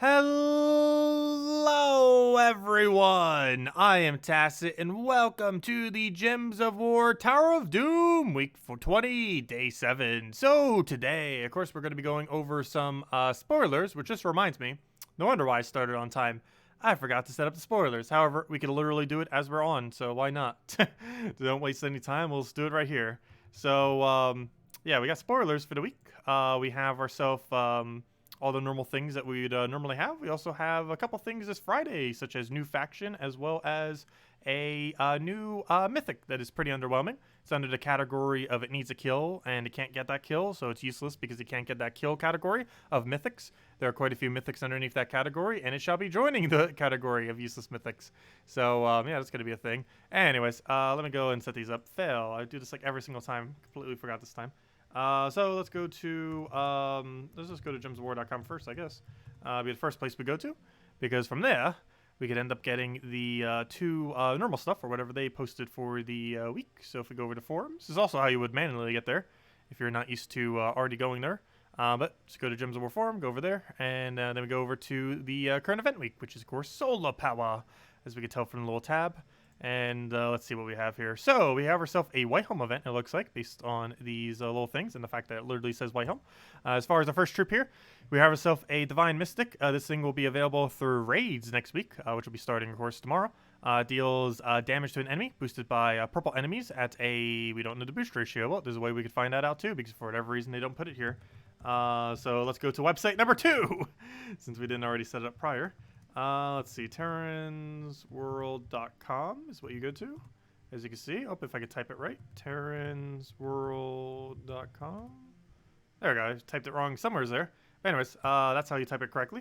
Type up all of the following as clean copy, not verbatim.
Hello everyone, I am Tacet and welcome to the Gems of War Tower of Doom week 20, day 7. So today, of course, we're going to be going over some spoilers, which just reminds me, no wonder why I started on time. I forgot to set up the spoilers. However, we could literally do it as we're on, so why not? Don't waste any time, we'll just do it right here. So, yeah, we got spoilers for the week. We have ourselves all the normal things that we'd normally have. We also have a couple things this Friday, such as new faction, as well as a new Mythic that is pretty underwhelming. It's under the category of it needs a kill, and it can't get that kill, so it's useless because it can't get that kill category of Mythics. There are quite a few Mythics underneath that category, and it shall be joining the category of useless Mythics. So, yeah, that's going to be a thing. Anyways, let me go and set these up. Fail. I do this like every single time. Completely forgot this time. So let's go to, let's just go to gemsofwar.com first, I guess. Be the first place we go to, because from there, we could end up getting the two normal stuff, or whatever they posted for the week. So if we go over to forums, this is also how you would manually get there, if you're not used to already going there. But just go to Gems of War forum, go over there, and then we go over to the current event week, which is, of course, Solar Power, as we can tell from the little tab. And let's see what we have here. So we have ourselves a White Home event, it looks like, based on these little things and the fact that it literally says White Home. As far as the first troop here, we have ourselves a Divine Mystic. This thing will be available through raids next week, which will be starting, of course, tomorrow. Deals damage to an enemy, boosted by purple enemies at a, we don't know the boost ratio. Well, there's a way we could find that out too, because for whatever reason they don't put it here. So let's go to website number 2, since we didn't already set it up prior. Let's see, terransworld.com is what you go to, as you can see. Oh, if I could type it right, terransworld.com. There we go, I typed it wrong somewhere there. But anyways, that's how you type it correctly.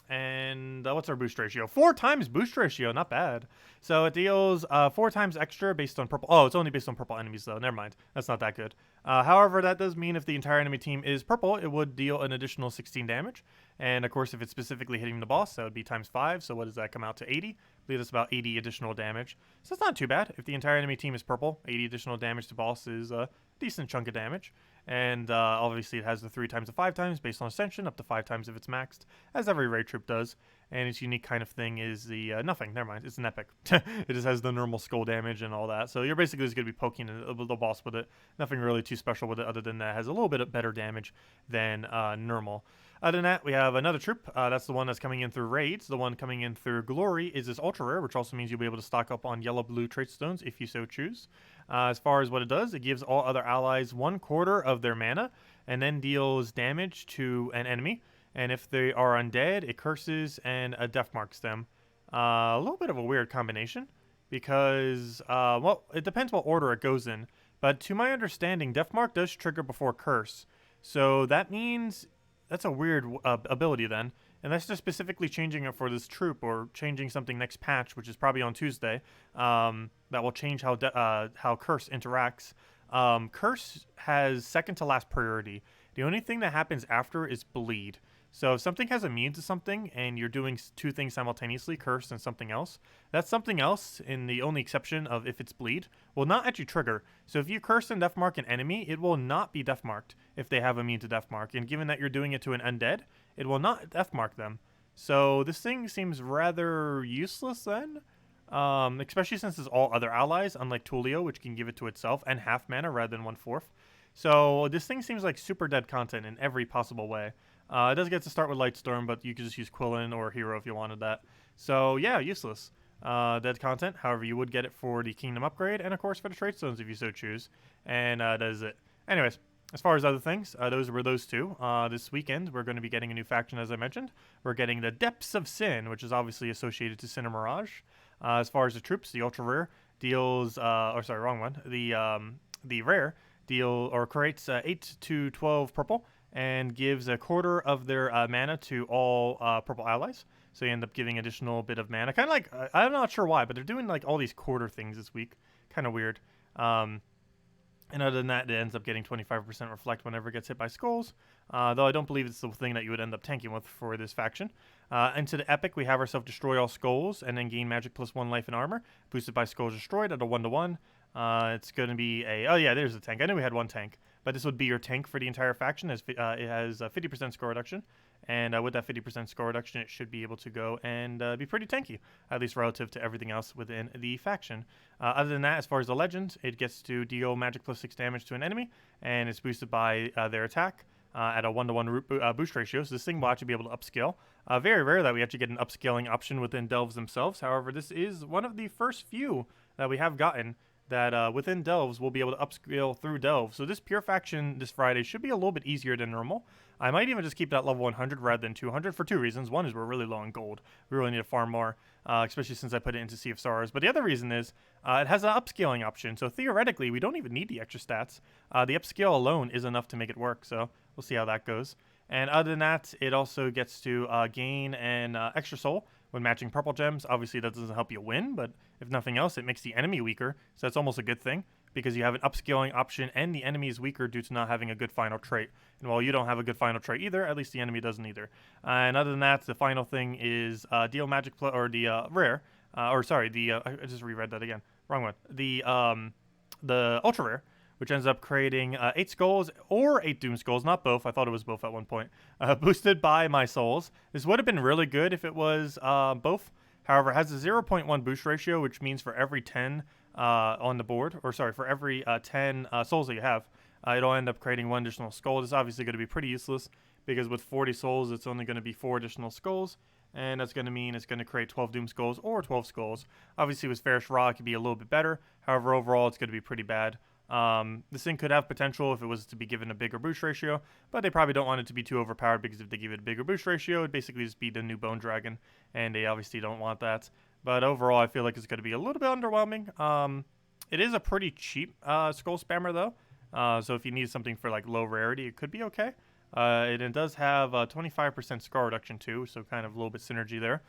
And what's our boost ratio? 4 times boost ratio, not bad. So it deals 4 times extra based on purple. Oh, it's only based on purple enemies though. Never mind. That's not that good. However, that does mean if the entire enemy team is purple, it would deal an additional 16 damage. And of course, if it's specifically hitting the boss, that would be times 5. So what does that come out to? 80. I believe that's about 80 additional damage. So it's not too bad. If the entire enemy team is purple, 80 additional damage to boss is a decent chunk of damage. And obviously it has the 3 times to 5 times based on Ascension, up to 5 times if it's maxed, as every raid troop does. And its unique kind of thing is the nothing. Never mind, it's an epic. It just has the normal skull damage and all that. So you're basically just going to be poking the boss with it. Nothing really too special with it other than that it has a little bit of better damage than normal. Other than that, we have another troop. That's the one that's coming in through raids. The one coming in through glory is this ultra rare, which also means you'll be able to stock up on yellow-blue trait stones if you so choose. As far as what it does, it gives all other allies 1/4 of their mana, and then deals damage to an enemy. And if they are undead, it curses and death marks them. A little bit of a weird combination, because well, it depends what order it goes in. But to my understanding, death mark does trigger before curse, so that means that's a weird ability then. Unless they're specifically changing it for this troop, or changing something next patch, which is probably on Tuesday, that will change how Curse interacts. Curse has second to last priority. The only thing that happens after is bleed. So if something has immune to something, and you're doing 2 things simultaneously, Curse and something else, that something else, in the only exception of if it's bleed, will not actually trigger. So if you Curse and Deathmark an enemy, it will not be Deathmarked if they have immune to Deathmark. And given that you're doing it to an undead, it will not Deathmark them. So this thing seems rather useless then. Especially since it's all other allies, unlike Tulio, which can give it to itself, and half mana rather than 1/4. So this thing seems like super dead content in every possible way. It does get to start with Lightstorm, but you could just use Quillen or Hero if you wanted that. So yeah, useless. Dead content, however, you would get it for the Kingdom upgrade, and of course for the Trait Stones if you so choose. And that is it. Anyways, as far as other things, those were those 2. This weekend, we're going to be getting a new faction, as I mentioned. We're getting the Depths of Sin, which is obviously associated to Sin and Mirage. As far as the troops, the Ultra Rare deals, or sorry, wrong one. The Rare deal, or creates 8 to 12 purple, and gives 1/4 of their mana to all purple allies. So you end up giving additional bit of mana. Kind of like, I'm not sure why, but they're doing like all these quarter things this week. Kind of weird. And other than that, it ends up getting 25% reflect whenever it gets hit by skulls. Though I don't believe it's the thing that you would end up tanking with for this faction. Into the epic, we have ourselves destroy all skulls and then gain magic +1 life and armor, boosted by skulls destroyed at a 1/1. It's going to be a, oh yeah, there's a tank. I knew we had one tank, but this would be your tank for the entire faction. As it has a 50% score reduction, And with that 50% score reduction, it should be able to go and be pretty tanky, at least relative to everything else within the faction. Other than that, as far as the legend, it gets to deal magic plus 6 damage to an enemy, and it's boosted by their attack at a 1-to-1 boost ratio. So this thing will actually be able to upscale. Very rare that we actually get an upscaling option within Delves themselves. However, this is one of the first few that we have gotten that within Delves we'll be able to upscale through Delves. So this pure faction this Friday should be a little bit easier than normal. I might even just keep that level 100 rather than 200 for 2 reasons. One is we're really low on gold. We really need to farm more, especially since I put it into Sea of Sorrows. But the other reason is it has an upscaling option. So theoretically, we don't even need the extra stats. The upscale alone is enough to make it work. So we'll see how that goes. And other than that, it also gets to gain an extra soul when matching purple gems. Obviously, that doesn't help you win, but if nothing else, it makes the enemy weaker. So that's almost a good thing, because you have an upscaling option and the enemy is weaker due to not having a good final trait. And while you don't have a good final trait either, at least the enemy doesn't either. And other than that, the final thing is deal magic or the rare, or sorry, the I just reread that again. Wrong one. The ultra rare, which ends up creating 8 skulls or 8 doom skulls, not both. I thought it was both at one point. Boosted by my souls. This would have been really good if it was both. However, it has a 0.1 boost ratio, which means for every 10 on the board, or sorry, for every 10 souls that you have, it'll end up creating 1 additional skull. This is obviously going to be pretty useless, because with 40 souls, it's only going to be 4 additional skulls, and that's going to mean it's going to create 12 doom skulls or 12 skulls. Obviously, with Fairish Ra, it could be a little bit better. However, overall, it's going to be pretty bad. This thing could have potential if it was to be given a bigger boost ratio, but they probably don't want it to be too overpowered, because if they give it a bigger boost ratio, it'd basically just be the new Bone Dragon, and they obviously don't want that. But overall, I feel like it's going to be a little bit underwhelming. It is a pretty cheap skull spammer, though, so if you need something for like low rarity, it could be okay. It does have 25% skull reduction too, so kind of a little bit synergy there.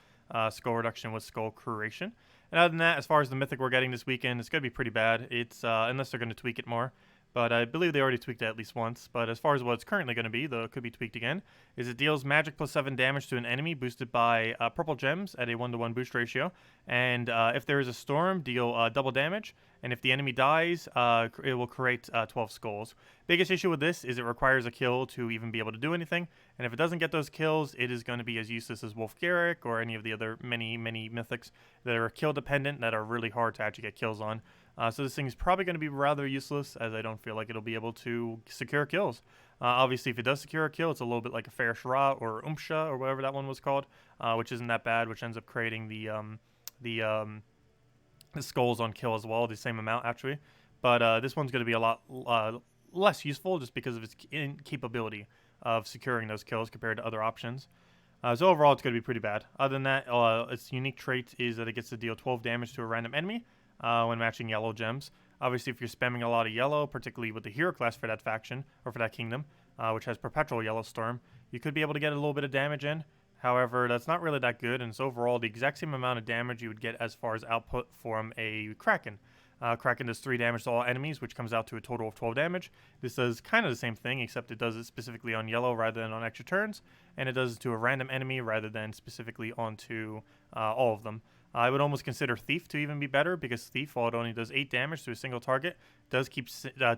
Skull reduction with skull creation. And other than that, as far as the mythic we're getting this weekend, it's going to be pretty bad. It's unless they're going to tweak it more. But I believe they already tweaked it at least once. But as far as what it's currently going to be, though it could be tweaked again, is it deals magic plus 7 damage to an enemy boosted by purple gems at a 1-to-1 boost ratio. And if there is a storm, deal double damage. And if the enemy dies, it will create 12 skulls. Biggest issue with this is it requires a kill to even be able to do anything. And if it doesn't get those kills, it is going to be as useless as Wolf Garrick or any of the other many mythics that are kill dependent that are really hard to actually get kills on. So this thing is probably going to be rather useless, as I don't feel like it'll be able to secure kills. Obviously, if it does secure a kill, it's a little bit like a Fairish Ra or Umsha or whatever that one was called, which isn't that bad, which ends up creating the skulls on kill as well, the same amount actually. But this one's going to be a lot less useful just because of its incapability of securing those kills compared to other options. So overall, it's going to be pretty bad. Other than that, its unique trait is that it gets to deal 12 damage to a random enemy when matching yellow gems. Obviously, if you're spamming a lot of yellow, particularly with the hero class for that faction, or for that kingdom, which has perpetual yellow storm, you could be able to get a little bit of damage in. However, that's not really that good, and it's overall the exact same amount of damage you would get as far as output from a Kraken. Kraken does 3 damage to all enemies, which comes out to a total of 12 damage. This does kind of the same thing, except it does it specifically on yellow rather than on extra turns, and it does it to a random enemy rather than specifically onto all of them. I would almost consider Thief to even be better, because Thief, while it only does 8 damage to a single target, does keep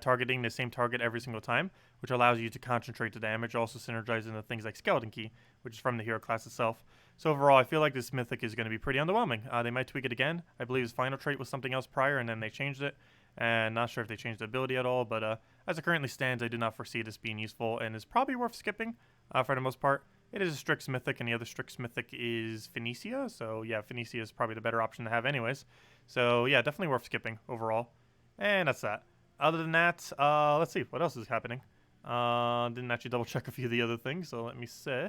targeting the same target every single time, which allows you to concentrate the damage, also synergizing into things like Skeleton Key, which is from the hero class itself. So overall, I feel like this mythic is going to be pretty underwhelming. They might tweak it again. I believe his final trait was something else prior, and then they changed it. And not sure if they changed the ability at all, but as it currently stands, I do not foresee this being useful, and is probably worth skipping for the most part. It is a Strix Mythic, and the other Strix Mythic is Phoenicia, so yeah, Phoenicia is probably the better option to have anyways. So yeah, definitely worth skipping overall. And that's that. Other than that, let's see, what else is happening? Didn't actually double check a few of the other things, so let me see.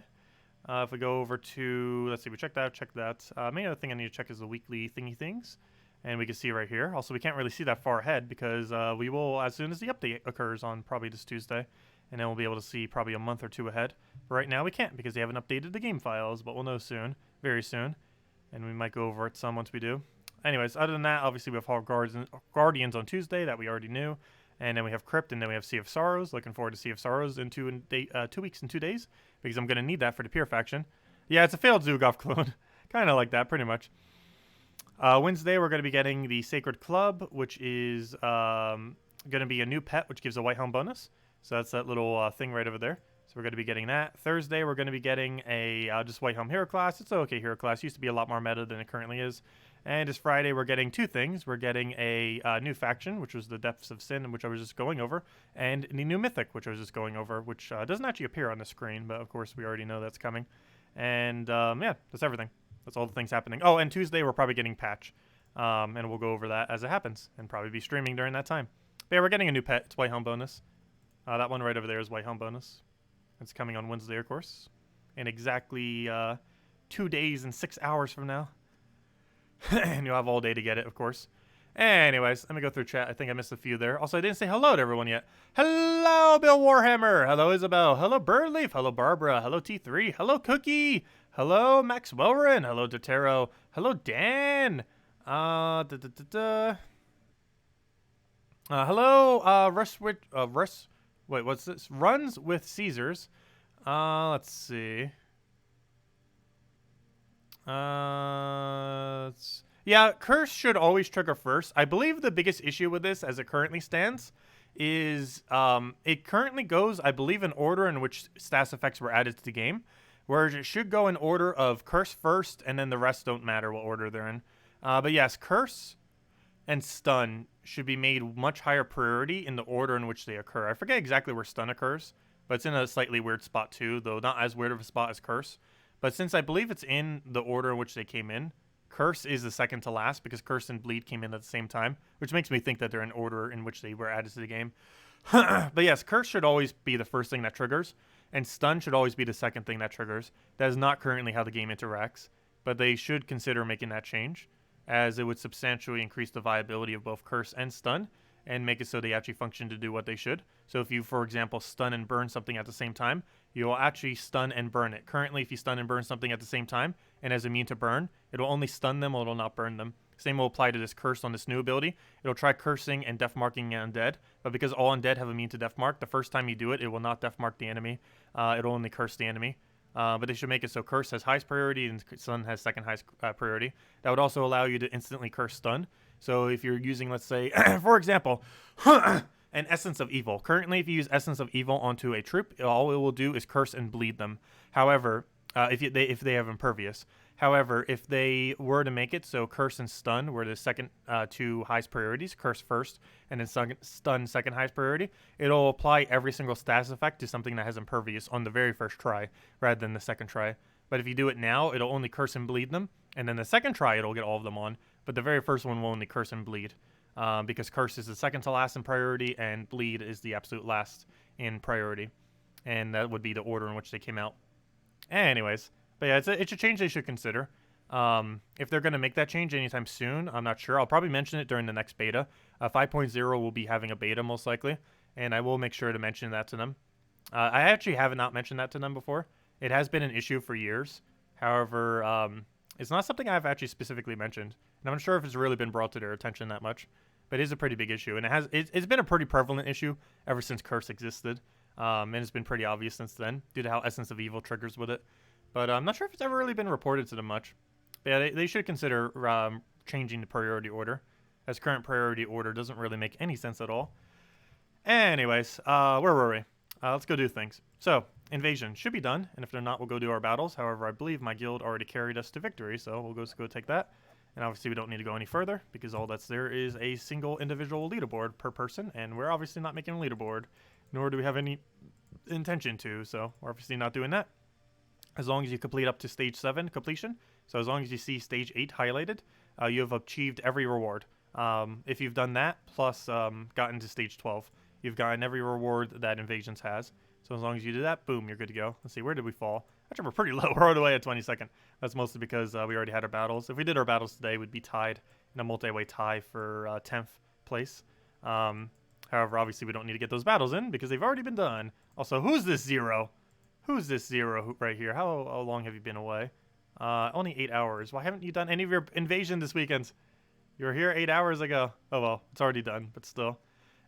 If we go over to, let's see, we checked that, main other thing I need to check is the weekly thingy things. And we can see right here. Also, we can't really see that far ahead, because we will, as soon as the update occurs on probably this Tuesday, and then we'll be able to see probably a month or two ahead. But right now we can't, because they haven't updated the game files, but we'll know soon, very soon. And we might go over it some once we do. Anyways, other than that, obviously we have Guardians on Tuesday that we already knew. And then we have Crypt, and then we have Sea of Sorrows. Looking forward to Sea of Sorrows in 2 weeks and 2 days, because I'm going to need that for the Pure faction. Yeah, it's a failed Zugov clone. Kind of like that, pretty much. Wednesday, we're going to be getting the Sacred Club, which is going to be a new pet, which gives a White Helm bonus. So that's that little thing right over there. So we're going to be getting that. Thursday, we're going to be getting a just White Helm hero class. It's an okay hero class. Used to be a lot more meta than it currently is. And this Friday, we're getting 2 things. We're getting a new faction, which was the Depths of Sin, which I was just going over, and the new Mythic, which I was just going over, which doesn't actually appear on the screen, but of course we already know that's coming. And yeah, that's everything. That's all the things happening. Oh, and Tuesday, we're probably getting patch. And we'll go over that as it happens, and probably be streaming during that time. But yeah, we're getting a new pet. It's White Helm bonus. That one right over there is White Helm bonus. It's coming on Wednesday, of course, in exactly 2 days and 6 hours from now. And you'll have all day to get it, of course. Anyways, let me go through chat. I think I missed a few there. Also, I didn't say hello to everyone yet. Hello, Bill Warhammer. Hello, Isabel. Hello, Birdleaf. Hello, Barbara. Hello, T3. Hello, Cookie. Hello, Max Welren. Hello, Dotero. Hello, Dan. Hello, wait, what's this? Runs with Caesars. Let's see. Yeah, curse should always trigger first. I believe the biggest issue with this, as it currently stands, is it currently goes, I believe, in order in which stats effects were added to the game, whereas it should go in order of curse first, and then the rest don't matter what order they're in. But yes, curse and stun should be made much higher priority in the order in which they occur. I forget exactly where stun occurs, but it's in a slightly weird spot too, though not as weird of a spot as curse. But since I believe it's in the order in which they came in, curse is the second to last because curse and bleed came in at the same time, which makes me think that they're in order in which they were added to the game. But yes, curse should always be the first thing that triggers, and stun should always be the second thing that triggers. That is not currently how the game interacts, but they should consider making that change, as it would substantially increase the viability of both curse and stun, and make it so they actually function to do what they should. So if you, for example, stun and burn something at the same time, you will actually stun and burn it. Currently, if you stun and burn something at the same time, and as immune to burn, it will only stun them, or it will not burn them. Same will apply to this curse on this new ability. It'll try cursing and death marking undead, but because all undead have immune to death mark, the first time you do it, it will not death mark the enemy. It'll only curse the enemy. But they should make it so curse has highest priority and stun has second highest priority. That would also allow you to instantly curse stun. So if you're using, let's say, for example, an Essence of Evil. Currently, if you use Essence of Evil onto a troop, all it will do is curse and bleed them. However, if they have Impervious. However, if they were to make it so curse and stun were the second two highest priorities, curse first, and then stun second highest priority, it'll apply every single status effect to something that has Impervious on the very first try, rather than the second try. But if you do it now, it'll only curse and bleed them, and then the second try, it'll get all of them on, but the very first one will only curse and bleed, because curse is the second to last in priority, and bleed is the absolute last in priority, and that would be the order in which they came out. Anyways, but yeah, it's a change they should consider. If they're going to make that change anytime soon, I'm not sure. I'll probably mention it during the next beta. 5.0 will be having a beta most likely, and I will make sure to mention that to them. I actually have not mentioned that to them before. It has been an issue for years. However, it's not something I've actually specifically mentioned, and I'm not sure if it's really been brought to their attention that much. But it is a pretty big issue, and it's been a pretty prevalent issue ever since Curse existed. And it's been pretty obvious since then, due to how Essence of Evil triggers with it. But I'm not sure if it's ever really been reported to them much. But yeah, they should consider changing the priority order, as current priority order doesn't really make any sense at all. Anyways, where were we? Let's go do things. So, invasion should be done, and if they're not, we'll go do our battles. However, I believe my guild already carried us to victory, so we'll go take that. And obviously we don't need to go any further, because all that's there is a single individual leaderboard per person, and we're obviously not making a leaderboard, nor do we have any intention to, so we're obviously not doing that. As long as you complete up to stage 7 completion, so as long as you see stage 8 highlighted, you have achieved every reward. If you've done that, plus gotten to stage 12, you've gotten every reward that Invasions has. So as long as you do that, boom, you're good to go. Let's see, where did we fall? Actually, we're pretty low. We're all the way at 22nd. That's mostly because we already had our battles. If we did our battles today, we'd be tied in a multi-way tie for 10th place. However, obviously, we don't need to get those battles in because they've already been done. Also, who's this Zero? Who's this Zero right here? How long have you been away? Only 8 hours. Why haven't you done any of your invasion this weekend? You were here 8 hours ago. Oh, well, it's already done, but still.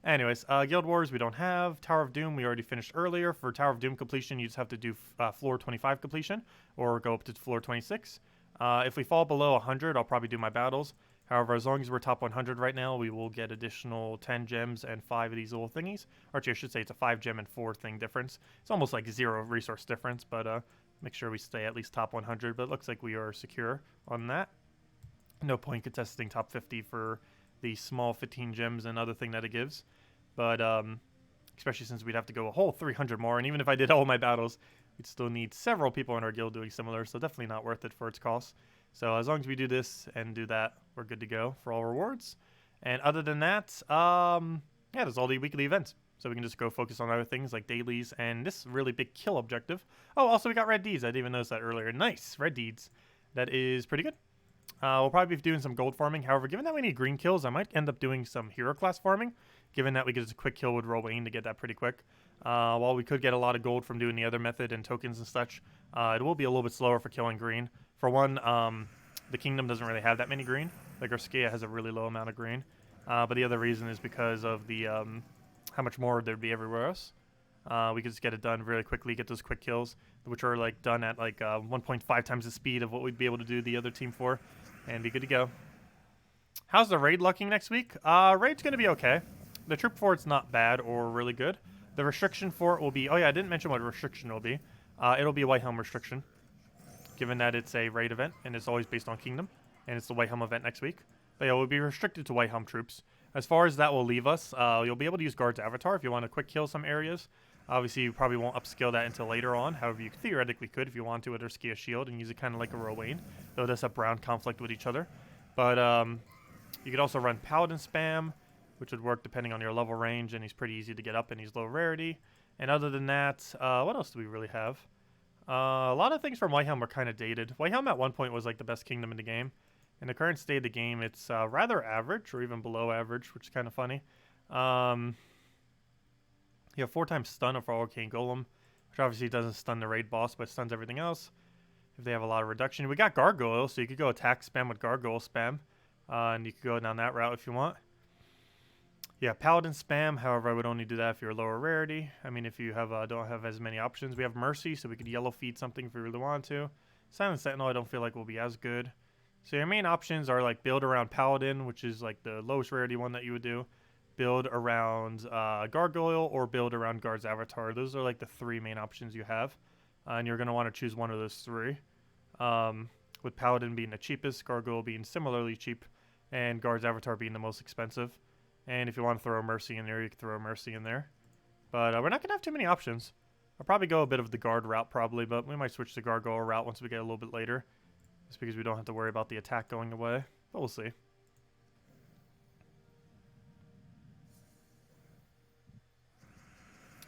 Anyways, Guild Wars we don't have. Tower of Doom we already finished earlier. For Tower of Doom completion, you just have to do floor 25 completion or go up to floor 26. If we fall below 100, I'll probably do my battles. However, as long as we're top 100 right now, we will get additional 10 gems and 5 of these little thingies. Or actually, I should say it's a 5 gem and 4 thing difference. It's almost like 0 resource difference, but make sure we stay at least top 100. But it looks like we are secure on that. No point contesting top 50 for the small 15 gems and other thing that it gives. But especially since we'd have to go a whole 300 more. And even if I did all my battles, we'd still need several people in our guild doing similar. So definitely not worth it for its cost. So as long as we do this and do that, we're good to go for all rewards. And other than that, yeah, there's all the weekly events. So we can just go focus on other things like dailies and this really big kill objective. Oh, also we got red deeds. I didn't even notice that earlier. Nice, red deeds. That is pretty good. We'll probably be doing some gold farming. However, given that we need green kills, I might end up doing some hero class farming. Given that we get a quick kill with Rowan to get that pretty quick. While we could get a lot of gold from doing the other method and tokens and such, it will be a little bit slower for killing green. For one, the kingdom doesn't really have that many green. Like Urskia has a really low amount of green. But the other reason is because of the how much more there'd be everywhere else. We could just get it done really quickly, get those quick kills, which are like done at like 1.5 times the speed of what we'd be able to do the other team for, and be good to go. How's the raid looking next week? Raid's going to be okay. The troop for it's not bad or really good. The restriction for it will be... Oh yeah, I didn't mention what restriction will be. It'll be a White Helm restriction, given that it's a raid event, and it's always based on Kingdom, and it's the White Helm event next week. But yeah, we'll be restricted to White Helm troops. As far as that will leave us, you'll be able to use Guard's Avatar if you want to quick kill some areas. Obviously, you probably won't upskill that until later on. However, you theoretically could if you want to with Urskia Shield and use it kind of like a Rowan. Though does have brown conflict with each other. But you could also run Paladin Spam, which would work depending on your level range, and he's pretty easy to get up and he's low rarity. And other than that, what else do we really have? A lot of things from White Helm are kind of dated. White Helm at one point was like the best kingdom in the game. In the current state of the game, it's rather average or even below average, which is kind of funny. You have 4 times stun of our Arcane Golem, which obviously doesn't stun the raid boss, but stuns everything else. If they have a lot of reduction. We got Gargoyle, so you could go attack spam with Gargoyle spam. And you could go down that route if you want. Yeah, Paladin spam, however, I would only do that if you're lower rarity. I mean, if you have don't have as many options. We have Mercy, so we could yellow feed something if we really want to. Silent Sentinel, I don't feel like will be as good. So your main options are like build around Paladin, which is like the lowest rarity one that you would do. Build around Gargoyle or build around Guard's Avatar. Those are like the 3 main options you have. And you're going to want to choose one of those 3. With Paladin being the cheapest, Gargoyle being similarly cheap, and Guard's Avatar being the most expensive. And if you want to throw Mercy in there, you can throw Mercy in there. But we're not going to have too many options. I'll probably go a bit of the Guard route probably, but we might switch to Gargoyle route once we get a little bit later. Just because we don't have to worry about the attack going away. But we'll see.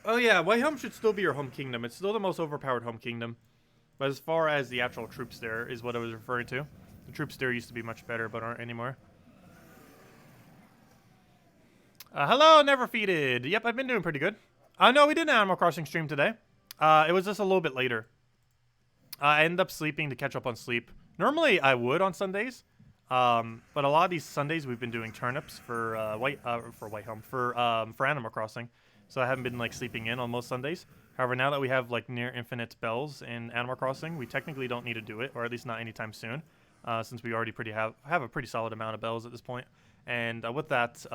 Oh yeah, White Helm should still be your home kingdom. It's still the most overpowered home kingdom. But as far as the actual troops there is what I was referring to. The troops there used to be much better, but aren't anymore. Hello, Never Feeded. Yep, I've been doing pretty good. No, we did an Animal Crossing stream today. It was just a little bit later. I ended up sleeping to catch up on sleep. Normally, I would on Sundays. But a lot of these Sundays, we've been doing turnips for Animal Crossing. So I haven't been like sleeping in on most Sundays. However, now that we have like near infinite bells in Animal Crossing, we technically don't need to do it, or at least not anytime soon, since we already have a pretty solid amount of bells at this point. And with that,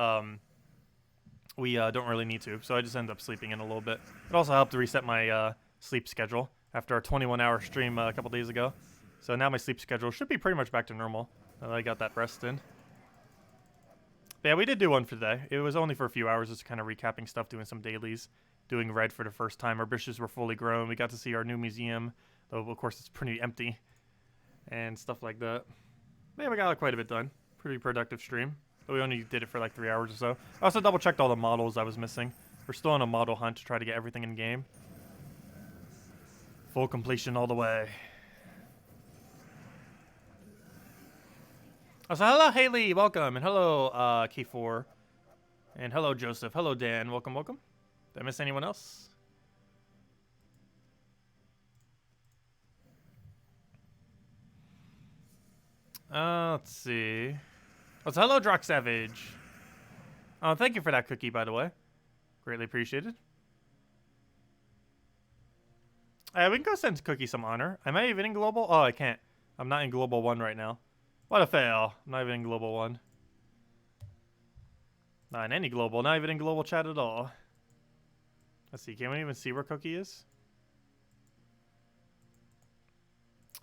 we don't really need to. So I just end up sleeping in a little bit. It also helped to reset my sleep schedule after our 21-hour stream a couple days ago. So now my sleep schedule should be pretty much back to normal. Now that I got that rest in. But yeah, we did do one for today. It was only for a few hours, just kind of recapping stuff, doing some dailies, doing red for the first time. Our bushes were fully grown. We got to see our new museum, though of course it's pretty empty, and stuff like that. But yeah, we got quite a bit done. Pretty productive stream. But we only did it for like 3 hours or so. I also double checked all the models I was missing. We're still on a model hunt to try to get everything in game. Full completion all the way. Oh, so hello, Haley, welcome, and hello, K4, and hello, Joseph, hello, Dan, welcome, welcome. Did I miss anyone else? Let's see. Oh, so hello, Drock Savage. Oh, thank you for that cookie, by the way. Greatly appreciated. We can go send Cookie some honor. Am I even in Global? Oh, I can't. I'm not in Global 1 right now. What a fail. Not even in global one. Not in any global. Not even in global chat at all. Let's see. Can we even see where Cookie is?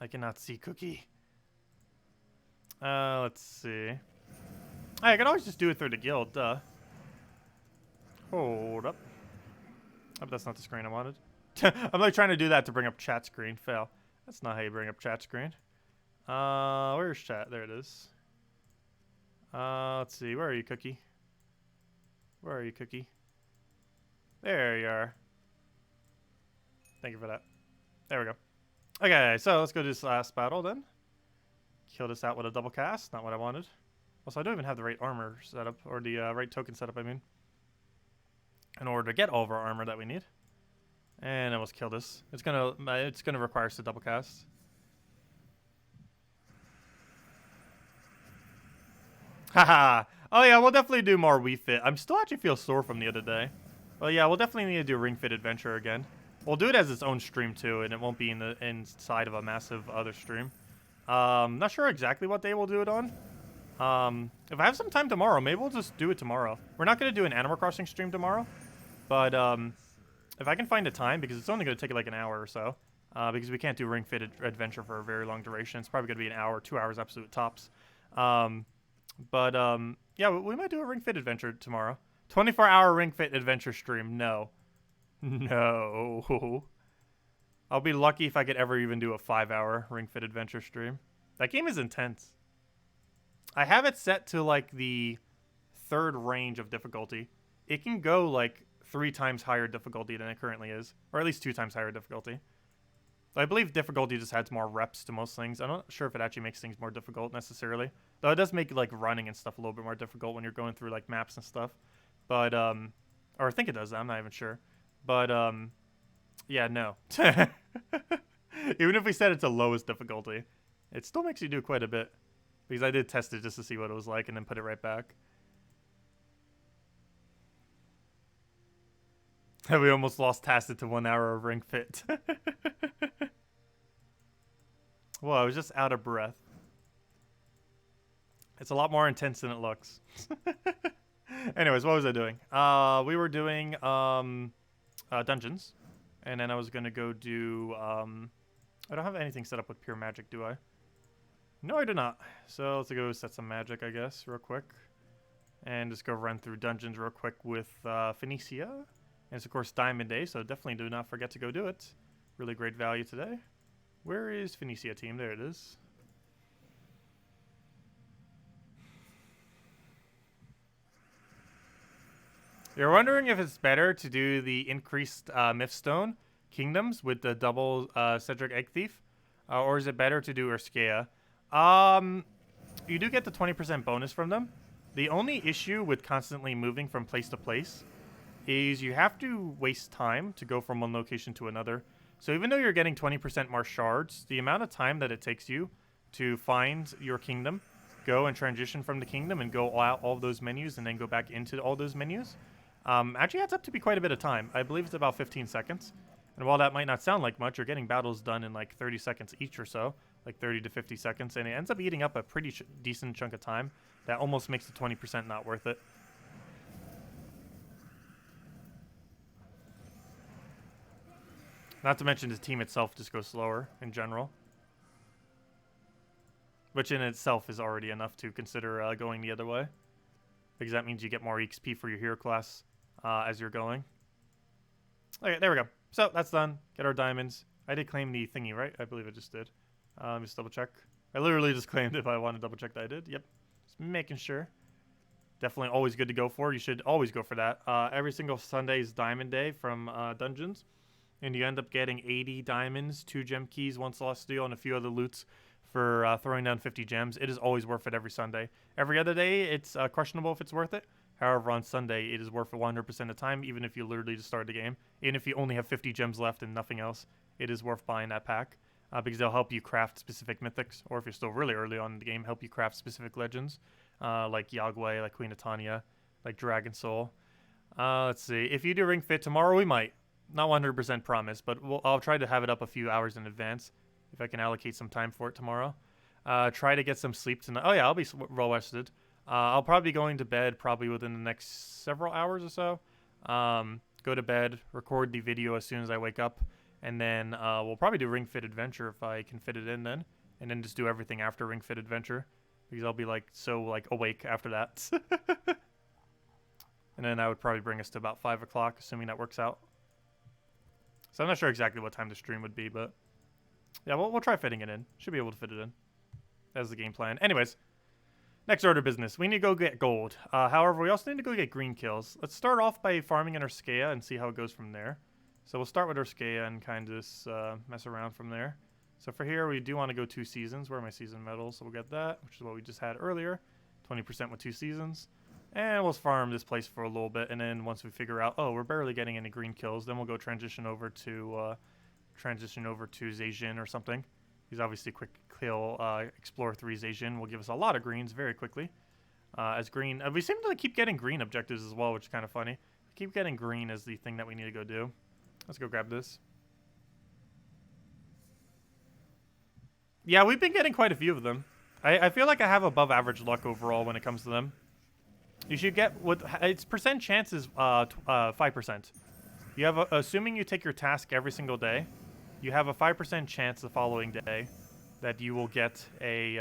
I cannot see Cookie. Let's see. I can always just do it through the guild, duh. Hold up. Oh, that's not the screen I wanted. I'm like trying to do that to bring up chat screen. Fail. That's not how you bring up chat screen. Where's chat? There it is. Let's see. Where are you, Cookie? Where are you, Cookie? There you are. Thank you for that. There we go. Okay, so let's go to this last battle then. Kill this out with a double cast. Not what I wanted. Also, I don't even have the right armor setup, or the right token setup, I mean, in order to get all of our armor that we need. And then let's kill this. It's gonna require us to double cast. Haha. Oh yeah, we'll definitely do more Wii Fit. I'm still actually feel sore from the other day. Well, yeah, we'll definitely need to do Ring Fit Adventure again. We'll do it as its own stream too, and it won't be inside of a massive other stream. Not sure exactly what day we'll do it on. If I have some time tomorrow, maybe we'll just do it tomorrow. We're not gonna do an Animal Crossing stream tomorrow, but if I can find a time, because it's only gonna take like an hour or so, because we can't do Ring Fit Adventure for a very long duration. It's probably gonna be an hour, 2 hours absolute tops. Yeah, we might do a Ring Fit Adventure tomorrow. 24-hour Ring Fit Adventure stream. No. No. I'll be lucky if I could ever even do a 5-hour Ring Fit Adventure stream. That game is intense. I have it set to like the 3rd range of difficulty. It can go like 3 times higher difficulty than it currently is. Or at least 2 times higher difficulty. I believe difficulty just adds more reps to most things. I'm not sure if it actually makes things more difficult necessarily. Though it does make like running and stuff a little bit more difficult when you're going through like maps and stuff. But, or I think it does. I'm not even sure. But, yeah, no. Even if we set it to lowest difficulty, it still makes you do quite a bit. Because I did test it just to see what it was like and then put it right back. We almost lost Tacet to 1 hour of Ring Fit. Whoa, I was just out of breath. It's a lot more intense than it looks. Anyways, what was I doing? We were doing dungeons. And then I was going to go do... I don't have anything set up with pure magic, do I? No, I do not. So let's go set some magic, I guess, real quick. And just go run through dungeons real quick with Phoenicia. And it's, of course, Diamond Day, so definitely do not forget to go do it. Really great value today. Where is Phoenicia team? There it is. You're wondering if it's better to do the increased Mythstone Kingdoms with the double Cedric Egg Thief? Or is it better to do Urskea? You do get the 20% bonus from them. The only issue with constantly moving from place to place is you have to waste time to go from one location to another. So even though you're getting 20% more shards, the amount of time that it takes you to find your kingdom, go and transition from the kingdom and go out all those menus and then go back into all those menus, actually adds up to be quite a bit of time. I believe it's about 15 seconds. And while that might not sound like much, you're getting battles done in like 30 seconds each or so, like 30 to 50 seconds, and it ends up eating up a pretty decent chunk of time. That almost makes the 20% not worth it. Not to mention the team itself just goes slower in general. Which in itself is already enough to consider going the other way. Because that means you get more EXP for your hero class as you're going. Okay, there we go. So, that's done. Get our diamonds. I did claim the thingy, right? I believe I just did. Just double check. I literally just claimed if I want to double check that I did. Yep. Just making sure. Definitely always good to go for. You should always go for that. Every single Sunday is Diamond Day from Dungeons. And you end up getting 80 diamonds, 2 gem keys, 1 celestial, and a few other loots for throwing down 50 gems. It is always worth it every Sunday. Every other day, it's questionable if it's worth it. However, on Sunday, it is worth it 100% of the time, even if you literally just started the game. Even if you only have 50 gems left and nothing else, it is worth buying that pack. Because they'll help you craft specific mythics, or if you're still really early on in the game, help you craft specific legends. Like Yagway, like Queen of Tanya, like Dragon Soul. Let's see. If you do Ring Fit tomorrow, we might. Not 100% promise, but I'll try to have it up a few hours in advance if I can allocate some time for it tomorrow. Try to get some sleep tonight. Oh yeah, I'll be well rested. I'll probably be going to bed probably within the next several hours or so. Go to bed, record the video as soon as I wake up, and then we'll probably do Ring Fit Adventure if I can fit it in then, and then just do everything after Ring Fit Adventure because I'll be like so like awake after that. And then I would probably bring us to about 5 o'clock, assuming that works out. So I'm not sure exactly what time the stream would be, but yeah, we'll try fitting it in. Should be able to fit it in. That's the game plan. Anyways, next order of business. We need to go get gold. However, we also need to go get green kills. Let's start off by farming in Urskea and see how it goes from there. So we'll start with Urskea and kind of just mess around from there. So for here, we do want to go 2 seasons. Where are my season medals? So we'll get that, which is what we just had earlier. 20% with 2 seasons. And we'll farm this place for a little bit. And then once we figure out, oh, we're barely getting any green kills, then we'll go transition over to Zejin or something. He's obviously quick kill Explore 3 Zejin will give us a lot of greens very quickly. As green, we seem to keep getting green objectives as well, which is kind of funny. We keep getting green as the thing that we need to go do. Let's go grab this. Yeah, we've been getting quite a few of them. I feel like I have above average luck overall when it comes to them. You should get with its percent chance is 5%. You have assuming you take your task every single day, you have a 5% chance the following day that you will get a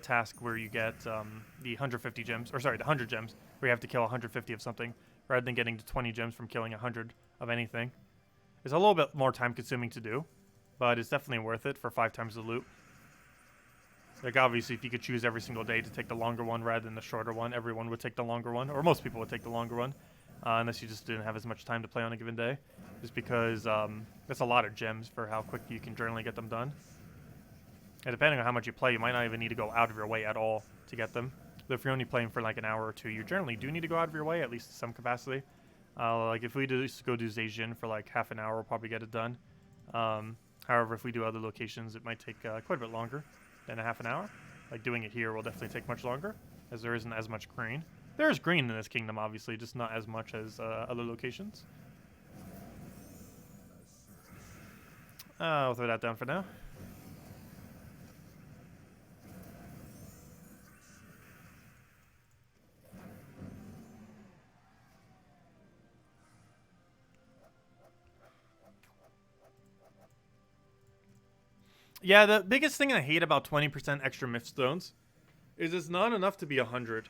task where you get the 150 gems, or sorry, the 100 gems, where you have to kill 150 of something rather than getting to 20 gems from killing 100 of anything. It's a little bit more time consuming to do, but it's definitely worth it for 5 times the loot. Like, obviously, if you could choose every single day to take the longer one rather than the shorter one, everyone would take the longer one, or most people would take the longer one, unless you just didn't have as much time to play on a given day. Just because that's a lot of gems for how quick you can generally get them done. And depending on how much you play, you might not even need to go out of your way at all to get them. But if you're only playing for like an hour or 2, you generally do need to go out of your way, at least to some capacity. Like, if we just go do Zejin for like half an hour, we'll probably get it done. However, if we do other locations, it might take quite a bit longer than a half an hour. Like, doing it here will definitely take much longer, as there isn't as much green. There is green in this kingdom, obviously, just not as much as other locations. We'll throw that down for now. Yeah, the biggest thing I hate about 20% extra myth stones is it's not enough to be 100.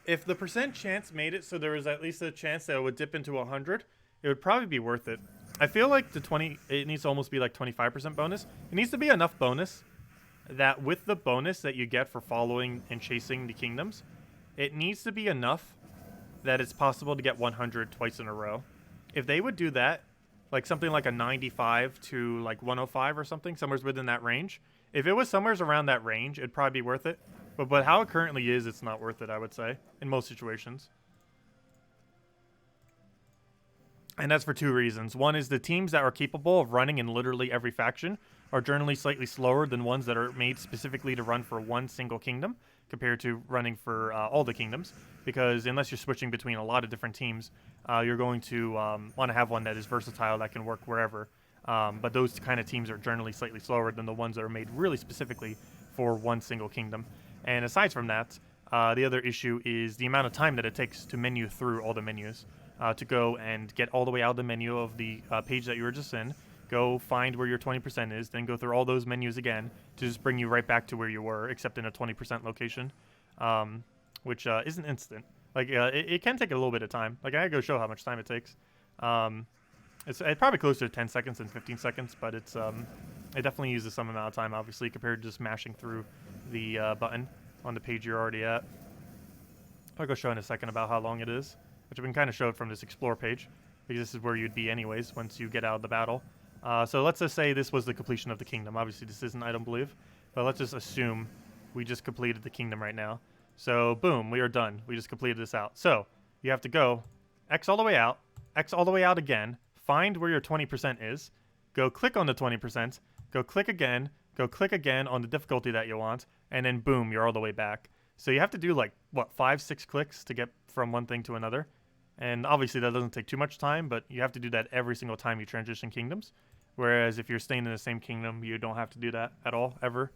If the percent chance made it so there was at least a chance that it would dip into 100, it would probably be worth it. I feel like the 20, it needs to almost be like 25% bonus. It needs to be enough bonus that with the bonus that you get for following and chasing the kingdoms, it needs to be enough that it's possible to get 100 twice in a row. If they would do that, like something like a 95 to like 105 or something, somewhere within that range. If it was somewhere around that range, it'd probably be worth it. But how it currently is, it's not worth it, I would say, in most situations. And that's for 2 reasons. One is the teams that are capable of running in literally every faction are generally slightly slower than ones that are made specifically to run for one single kingdom compared to running for all the kingdoms. Because unless you're switching between a lot of different teams, you're going to want to have one that is versatile that can work wherever. But those kind of teams are generally slightly slower than the ones that are made really specifically for one single kingdom. And aside from that, the other issue is the amount of time that it takes to menu through all the menus. To go and get all the way out of the menu of the page that you were just in, go find where your 20% is, then go through all those menus again to just bring you right back to where you were, except in a 20% location, which isn't instant. Like, it can take a little bit of time. Like, I gotta go show how much time it takes. It's probably closer to 10 seconds than 15 seconds, but it definitely uses some amount of time, obviously, compared to just mashing through the button on the page you're already at. I'll go show in a second about how long it is, which I've been kind of showed from this explore page, because this is where you'd be anyways once you get out of the battle. So let's just say this was the completion of the kingdom. Obviously, this isn't, I don't believe, but let's just assume we just completed the kingdom right now. So boom, we are done. We just completed this out. So you have to go X all the way out, X all the way out again, find where your 20% is, go click on the 20%, go click again on the difficulty that you want, and then boom, you're all the way back. So you have to do like, what, 5-6 clicks to get from one thing to another. And obviously that doesn't take too much time, but you have to do that every single time you transition kingdoms. Whereas if you're staying in the same kingdom, you don't have to do that at all, ever.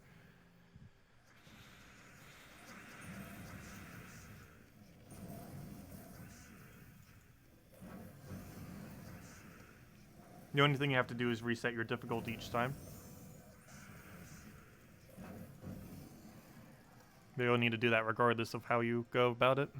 The only thing you have to do is reset your difficulty each time. But you'll need to do that regardless of how you go about it.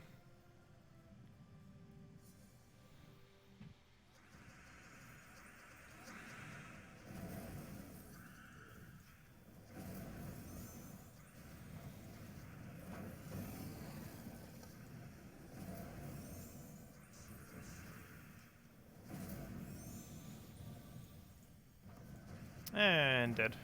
And dead.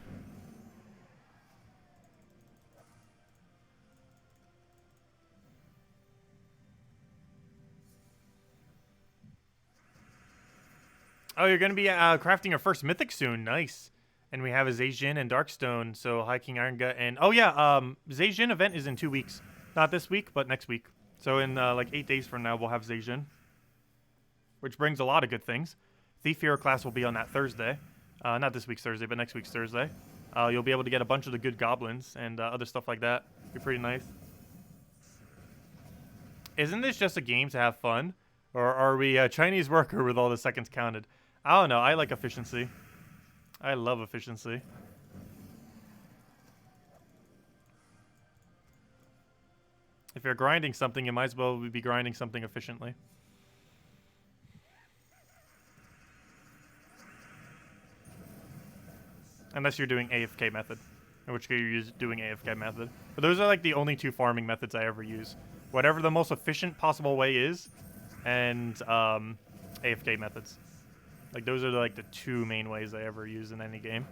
Oh, you're going to be crafting your first Mythic soon. Nice. And we have a Zejin and Darkstone, so High King Iron Gut. And, oh yeah, Zejin event is in 2 weeks. Not this week, but next week. So in like 8 days from now, we'll have Zejin. Which brings a lot of good things. Thief Hero class will be on that Thursday. Not this week's Thursday, but next week's Thursday. You'll be able to get a bunch of the good goblins and other stuff like that. Be pretty nice. Isn't this just a game to have fun? Or are we a Chinese worker with all the seconds counted? I don't know. I like efficiency. I love efficiency. If you're grinding something, you might as well be grinding something efficiently. Unless you're doing AFK method, in which case you're doing AFK method. But those are like the only 2 farming methods I ever use. Whatever the most efficient possible way is, and AFK methods. Like those are like the 2 main ways I ever use in any game.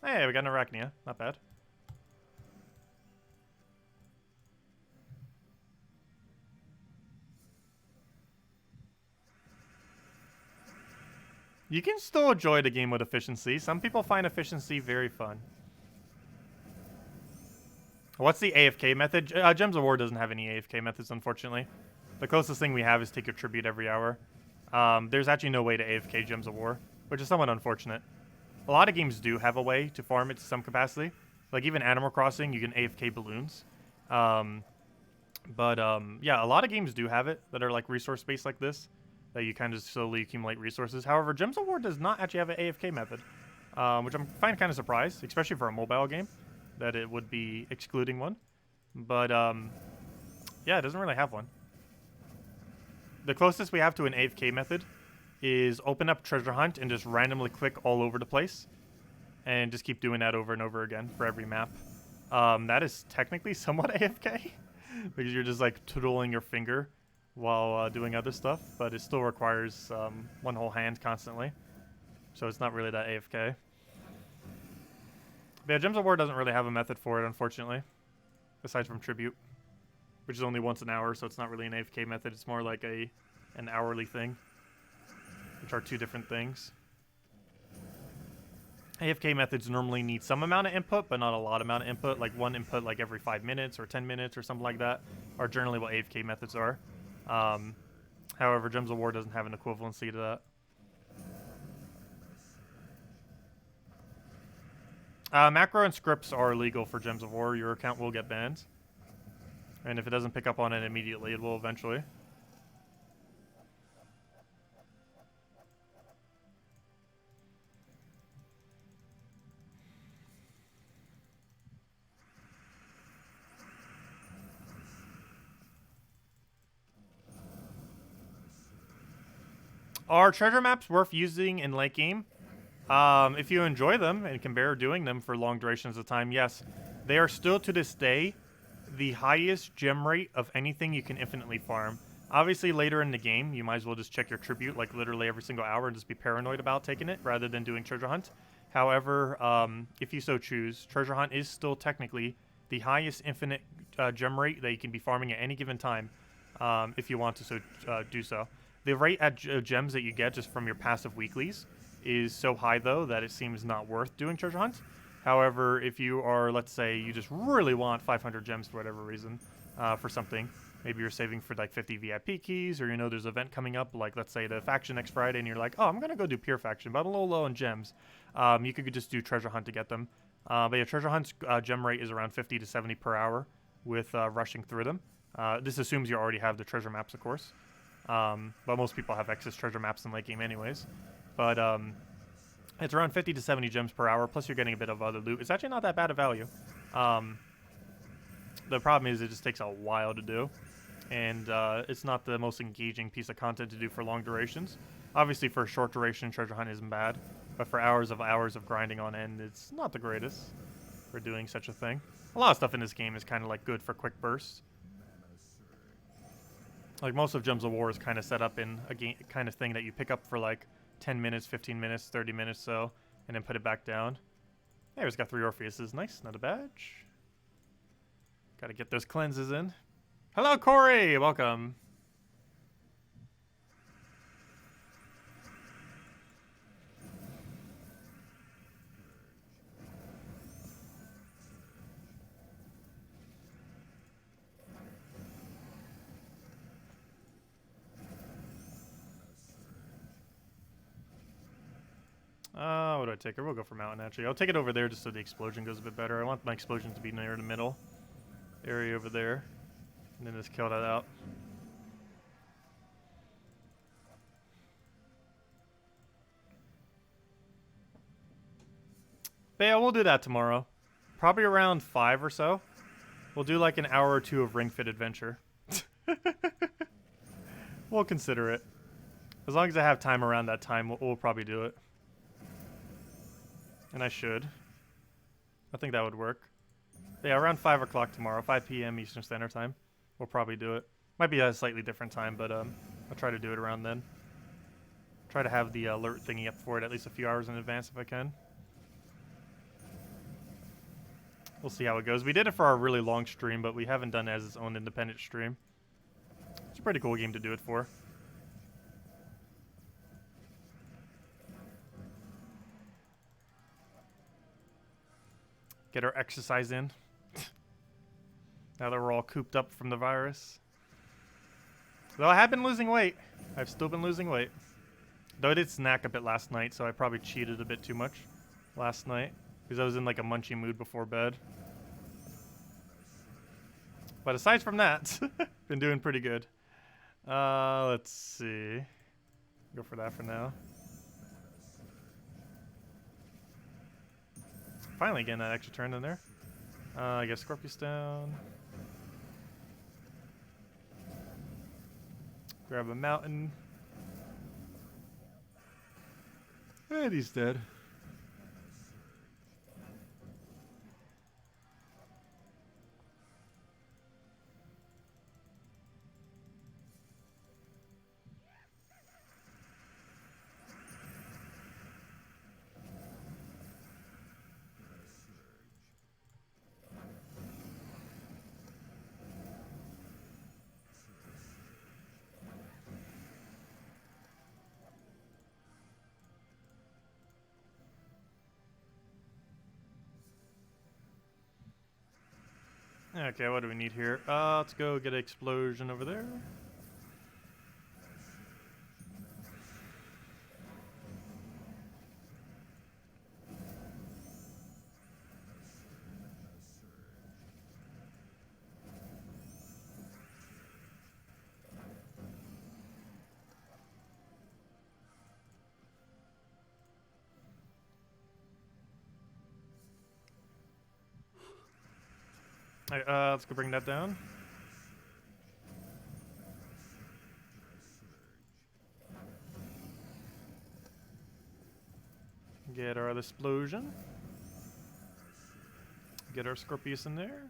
Hey, we got an Arachnia. Not bad. You can still enjoy the game with efficiency. Some people find efficiency very fun. What's the AFK method? Gems of War doesn't have any AFK methods, unfortunately. The closest thing we have is take your tribute every hour. There's actually no way to AFK Gems of War, which is somewhat unfortunate. A lot of games do have a way to farm it to some capacity. Like even Animal Crossing, you can AFK balloons. Yeah, a lot of games do have it that are like resource-based like this, that you kind of slowly accumulate resources. However, Gems of War does not actually have an AFK method, which I'm kind of surprised, especially for a mobile game, that it would be excluding one. But yeah, it doesn't really have one. The closest we have to an AFK method is open up Treasure Hunt and just randomly click all over the place, and just keep doing that over and over again for every map. That is technically somewhat AFK, because you're just like twiddling your finger while doing other stuff, but it still requires one whole hand constantly, so it's not really that AFK. But yeah, Gems of War doesn't really have a method for it, unfortunately, aside from Tribute, which is only once an hour, so it's not really an AFK method. It's more like an hourly thing, which are 2 different things. AFK methods normally need some amount of input, but not a lot amount of input, like 1 input like every 5 minutes or 10 minutes or something like that, are generally what AFK methods are. However, Gems of War doesn't have an equivalency to that. Macro and scripts are illegal for Gems of War. Your account will get banned. And if it doesn't pick up on it immediately, it will eventually. Are treasure maps worth using in late game? If you enjoy them and can bear doing them for long durations of time, yes. They are still to this day the highest gem rate of anything you can infinitely farm. Obviously, later in the game, you might as well just check your tribute like literally every single hour and just be paranoid about taking it rather than doing treasure hunt. However, if you so choose, treasure hunt is still technically the highest infinite gem rate that you can be farming at any given time, if you want to do so. The rate at gems that you get just from your passive weeklies is so high, though, that it seems not worth doing treasure hunt. However, if you are, let's say, you just really want 500 gems for whatever reason, for something, Maybe you're saving for like 50 VIP keys, or you know there's an event coming up, like let's say the faction next Friday, and you're like, oh, I'm gonna go do pure faction, but I'm a little low on gems. You could just do treasure hunt to get them. But yeah, treasure hunt's gem rate is around 50 to 70 per hour with rushing through them. This assumes you already have the treasure maps, of course. But most people have excess treasure maps in late game anyways. But it's around 50 to 70 gems per hour, plus you're getting a bit of other loot. It's actually not that bad of value. The problem is it just takes a while to do. And it's not the most engaging piece of content to do for long durations. Obviously, for a short duration, treasure hunt isn't bad. But for hours of grinding on end, it's not the greatest for doing such a thing. A lot of stuff in this game is kind of like good for quick bursts. Like most of Gems of War is kind of set up in a game kind of thing that you pick up for like 10 minutes, 15 minutes, 30 minutes so, and then put it back down. There, it's got 3 Orpheuses. Nice, not a badge. Gotta get those cleanses in. Hello, Corey! Welcome. What do I take? We'll go for mountain, actually. I'll take it over there just so the explosion goes a bit better. I want my explosion to be near the middle area over there. And then just kill that out. But yeah, we'll do that tomorrow. Probably around 5 or so. We'll do like an hour or 2 of Ring Fit Adventure. We'll consider it. As long as I have time around that time, we'll probably do it. And I should. I think that would work. But yeah, around 5 o'clock tomorrow, 5 p.m. Eastern Standard Time. We'll probably do it. Might be a slightly different time, but I'll try to do it around then. Try to have the alert thingy up for it at least a few hours in advance if I can. We'll see how it goes. We did it for our really long stream, but we haven't done it as its own independent stream. It's a pretty cool game to do it for. Get our exercise in. Now that we're all cooped up from the virus. Though I have been losing weight. I've still been losing weight. Though I did snack a bit last night, so I probably cheated a bit too much last night. Because I was in like a munchy mood before bed. But aside from that, been doing pretty good. Let's see. Go for that for now. Finally getting that extra turn in there. I guess Scorpius down. Grab a mountain. And he's dead. Okay, what do we need here? Let's go get an explosion over there. Alright, let's go bring that down. Get our other explosion. Get our Scorpius in there.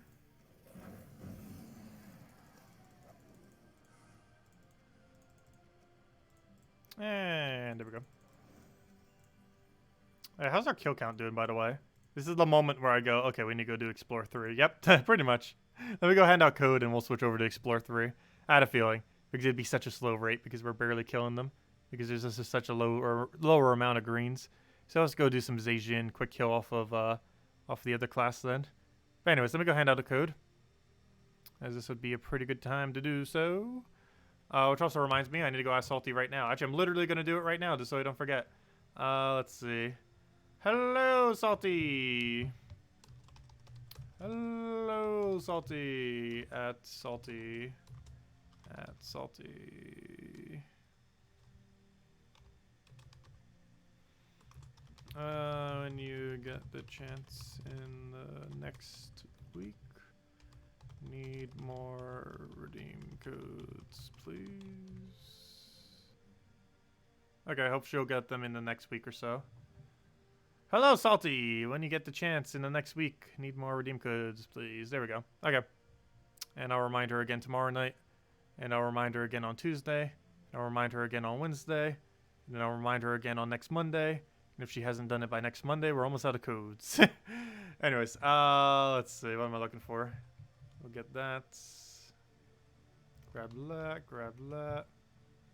And there we go. Hey, how's our kill count doing, by the way? This is the moment where I go, okay, we need to go do Explore 3. Yep, pretty much. Let me go hand out code and we'll switch over to Explore 3. I had a feeling, because it'd be such a slow rate because we're barely killing them. Because there's just such a lower amount of greens. So let's go do some Zhejian quick kill off of the other class then. But anyways, let me go hand out a code. as this would be a pretty good time to do so. Which also reminds me, I need to go ask Salty right now. Actually, I'm literally going to do it right now, just so I don't forget. Let's see. Hello, Salty. Hello, Salty. At Salty. At Salty. When you get the chance in the next week, need more redeem codes, please. Okay, I hope she'll get them in the next week or so. Hello, Salty. When you get the chance in the next week, need more redeem codes, please. There we go. Okay. And I'll remind her again tomorrow night. And I'll remind her again on Tuesday. And I'll remind her again on Wednesday. And then I'll remind her again on next Monday. And if she hasn't done it by next Monday, we're almost out of codes. Anyways, let's see. What am I looking for? We'll get that. Grab that. Grab that.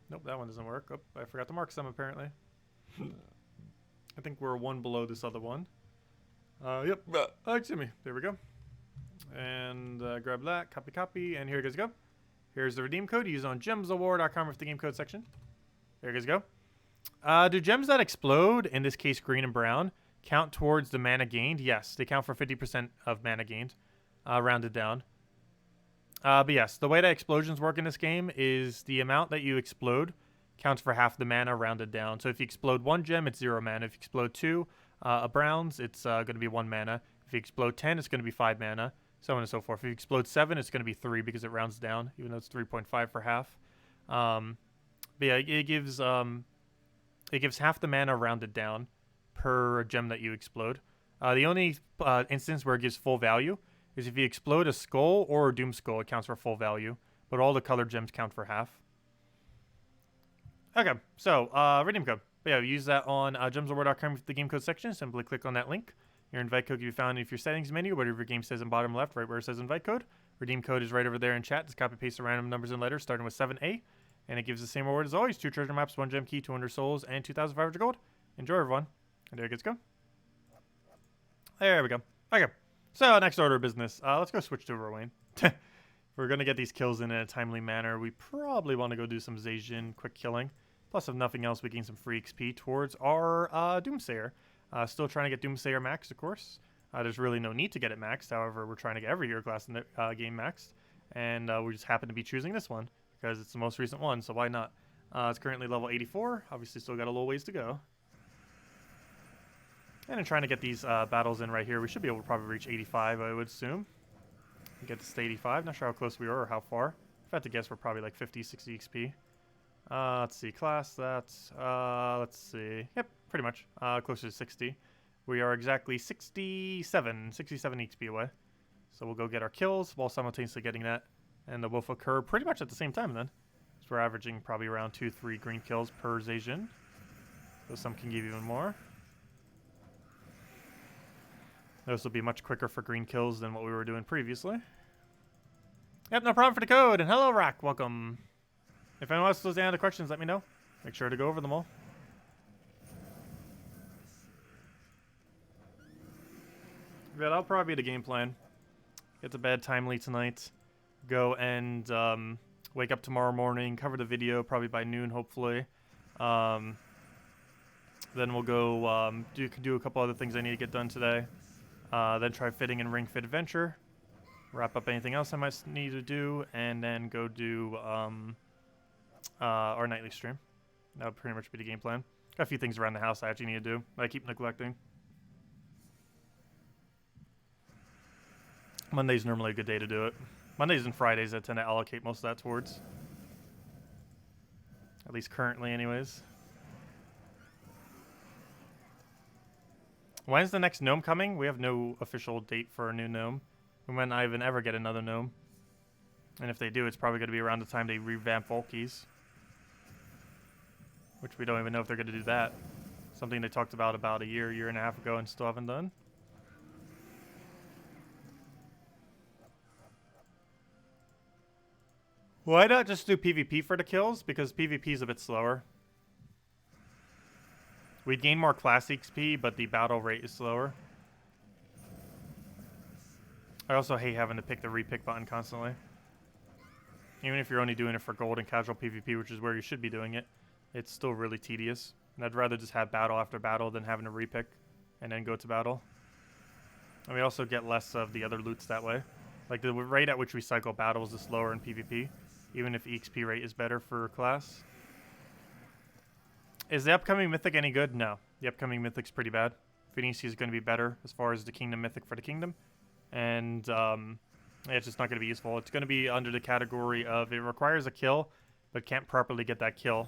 Nope, that one doesn't work. Oh, I forgot to mark some, apparently. I think we're one below this other one. Yep. Excuse me. There we go. And grab that. Copy, copy. And here you guys go. Here's the redeem code. Use on gemsawar.com with the game code section. There you guys go. Do gems that explode, in this case green and brown, count towards the mana gained? Yes, they count for 50% of mana gained, rounded down. But yes, the way that explosions work in this game is the amount that you explode counts for half the mana rounded down. So if you explode 1 gem, it's 0 mana. If you explode 2 browns, it's going to be 1 mana. If you explode 10, it's going to be 5 mana, so on and so forth. If you explode 7, it's going to be 3 because it rounds down, even though it's 3.5 for half. But yeah, it gives half the mana rounded down per gem that you explode. The only instance where it gives full value is if you explode a skull or a doom skull, it counts for full value, but all the colored gems count for half. Okay, so redeem code. But yeah, use that on gemsawar.com with the game code section. Simply click on that link. Your invite code can be found in your settings menu, whatever your game says in bottom left, right where it says invite code. Redeem code is right over there in chat. Just copy paste the random numbers and letters starting with 7A. And it gives the same reward as always: 2 treasure maps, 1 gem key, 200 souls, and 2,500 gold. Enjoy, everyone. And there it gets go. There we go. Okay. So, next order of business. Let's go switch to Rowan. If we're going to get these kills in a timely manner, we probably want to go do some Zayjin quick killing. Plus, if nothing else, we gain some free XP towards our Doomsayer. Still trying to get Doomsayer maxed, of course. There's really no need to get it maxed. However, we're trying to get every Year Glass in the game maxed. And we just happen to be choosing this one because it's the most recent one, so why not? It's currently level 84. Obviously, still got a little ways to go. And in trying to get these battles in right here, we should be able to probably reach 85, I would assume. Get this to 85. Not sure how close we are or how far. If I had to guess, we're probably like 50, 60 XP. Let's see. Class, that's... let's see. Yep, pretty much. Closer to 60. We are exactly 67 XP away. So we'll go get our kills while simultaneously getting that. And the wolf occur pretty much at the same time then. So we're averaging probably around 2-3 green kills per Zayjin. So some can give even more. Those will be much quicker for green kills than what we were doing previously. Yep, no problem for the code. And hello, Rack. Welcome. If anyone else has any other questions, let me know. Make sure to go over them all. Yeah, that'll probably be the game plan. Get to bed timely tonight. Go and wake up tomorrow morning. Cover the video probably by noon, hopefully. Then we'll go do a couple other things I need to get done today. Then try fitting in Ring Fit Adventure. Wrap up anything else I might need to do. And then go do our nightly stream. That would pretty much be the game plan. Got a few things around the house I actually need to do that I keep neglecting. Monday's normally a good day to do it. Mondays and Fridays I tend to allocate most of that towards. At least currently anyways. When's the next gnome coming? We have no official date for a new gnome. We might not even ever get another gnome. And if they do, it's probably going to be around the time they revamp Volkies. Which we don't even know if they're going to do that. Something they talked about a year and a half ago and still haven't done. Why not just do PvP for the kills? Because PvP is a bit slower. We'd gain more class XP, but the battle rate is slower. I also hate having to pick the repick button constantly. Even if you're only doing it for gold and casual PvP, which is where you should be doing it, it's still really tedious. And I'd rather just have battle after battle than having to repick and then go to battle. And we also get less of the other loots that way. Like the rate at which we cycle battles is slower in PvP, even if EXP rate is better for class. Is the upcoming Mythic any good? No. The upcoming Mythic's pretty bad. Phoenix is going to be better as far as the Kingdom Mythic for the Kingdom. And it's just not going to be useful. It's going to be under the category of it requires a kill, but can't properly get that kill.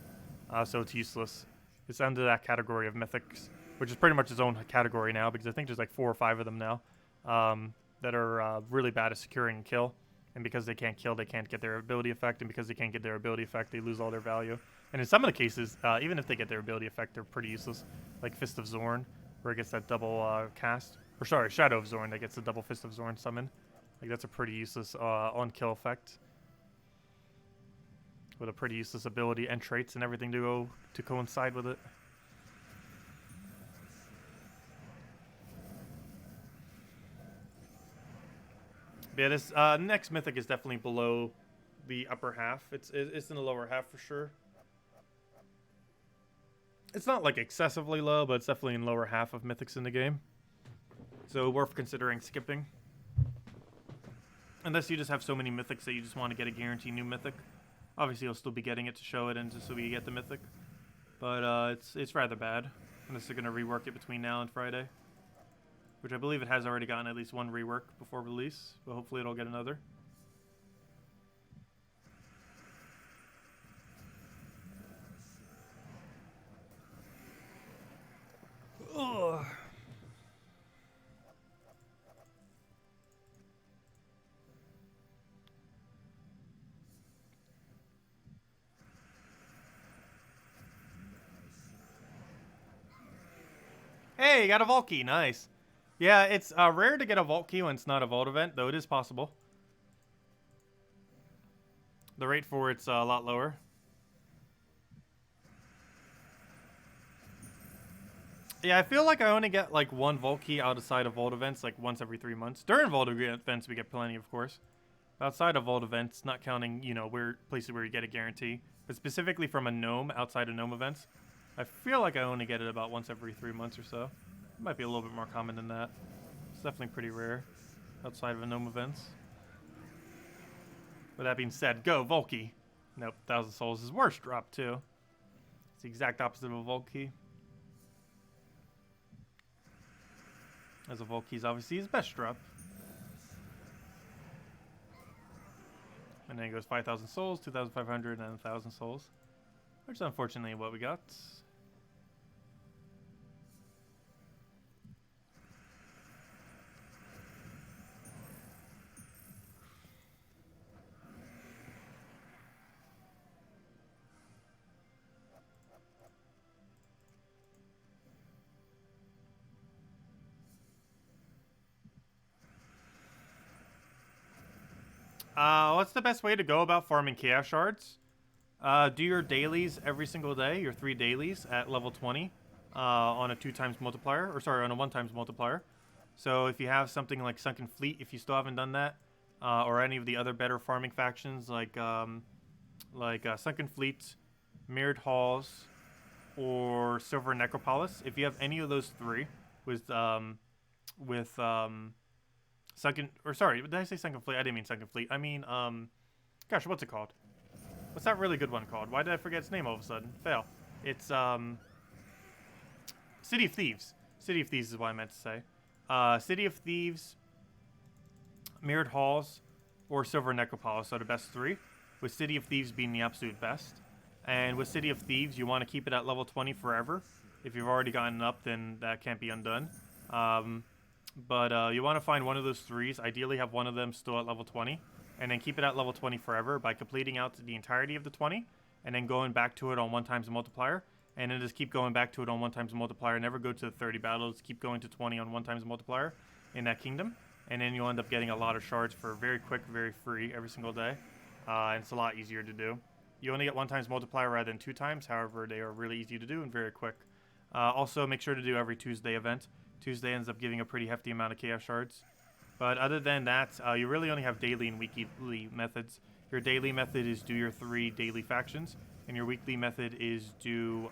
So it's useless. It's under that category of Mythics, which is pretty much its own category now, because I think there's like 4 or 5 of them now that are really bad at securing a kill. And because they can't kill, they can't get their ability effect. And because they can't get their ability effect, they lose all their value. And in some of the cases, even if they get their ability effect, they're pretty useless. Like Fist of Zorn, where it gets that double cast. Or sorry, Shadow of Zorn that gets the double Fist of Zorn summon. Like that's a pretty useless on-kill effect. With a pretty useless ability and traits and everything to coincide with it. But yeah, this next Mythic is definitely below the upper half. It's in the lower half for sure. It's not like excessively low, but it's definitely in the lower half of Mythics in the game. So worth considering skipping. Unless you just have so many Mythics that you just want to get a guaranteed new Mythic. Obviously, you'll still be getting it to show it and just so we get the Mythic. But it's rather bad. Unless they're going to rework it between now and Friday. Which I believe it has already gotten at least one rework before release. But hopefully it'll get another. Ugh. Hey, you got a Vault Key. Nice. Yeah, it's rare to get a Vault Key when it's not a Vault event, though it is possible. The rate for it's a lot lower. Yeah, I feel like I only get like one Vault Key outside of Vault events like once every 3 months. During Vault events, we get plenty, of course. Outside of Vault events, not counting, you know, places where you get a guarantee, but specifically from a Gnome, outside of Gnome events, I feel like I only get it about once every 3 months or so. It might be a little bit more common than that. It's definitely pretty rare outside of a Gnome events. With that being said, go, Vault Key. Nope, 1,000 Souls is worse drop, too. It's the exact opposite of a Vault Key. As a Vault Key is obviously his best drop. And then it goes 5,000 souls, 2,500, and 1,000 souls. Which is unfortunately what we got. What's the best way to go about farming Chaos Shards? Do your dailies every single day, your 3 dailies at level 20 on a 2x multiplier, or sorry, on a 1x multiplier. So if you have something like Sunken Fleet, if you still haven't done that, or any of the other better farming factions like Sunken Fleet, Mirrored Halls, or Silver Necropolis, if you have any of those 3 with Sunken, or sorry, did I say Sunken Fleet? I didn't mean Sunken Fleet. I mean, gosh, what's it called? What's that really good one called? Why did I forget its name all of a sudden? Fail. It's, City of Thieves. City of Thieves is what I meant to say. City of Thieves, Mirrored Halls, or Silver Necropolis are the best 3, with City of Thieves being the absolute best. And with City of Thieves, you want to keep it at level 20 forever. If you've already gotten up, then that can't be undone. But you want to find one of those 3s, ideally have one of them still at level 20, and then keep it at level 20 forever by completing out the entirety of the 20, and then going back to it on 1x multiplier, and then just keep going back to it on 1x multiplier, never go to the 30 battles, keep going to 20 on 1x multiplier in that kingdom, and then you'll end up getting a lot of shards for very quick, very free every single day, and it's a lot easier to do. You only get 1x multiplier rather than 2x, however, they are really easy to do and very quick. Also, make sure to do every Tuesday event. Tuesday ends up giving a pretty hefty amount of Chaos Shards. But other than that, you really only have daily and weekly methods. Your daily method is do your 3 daily factions, and your weekly method is do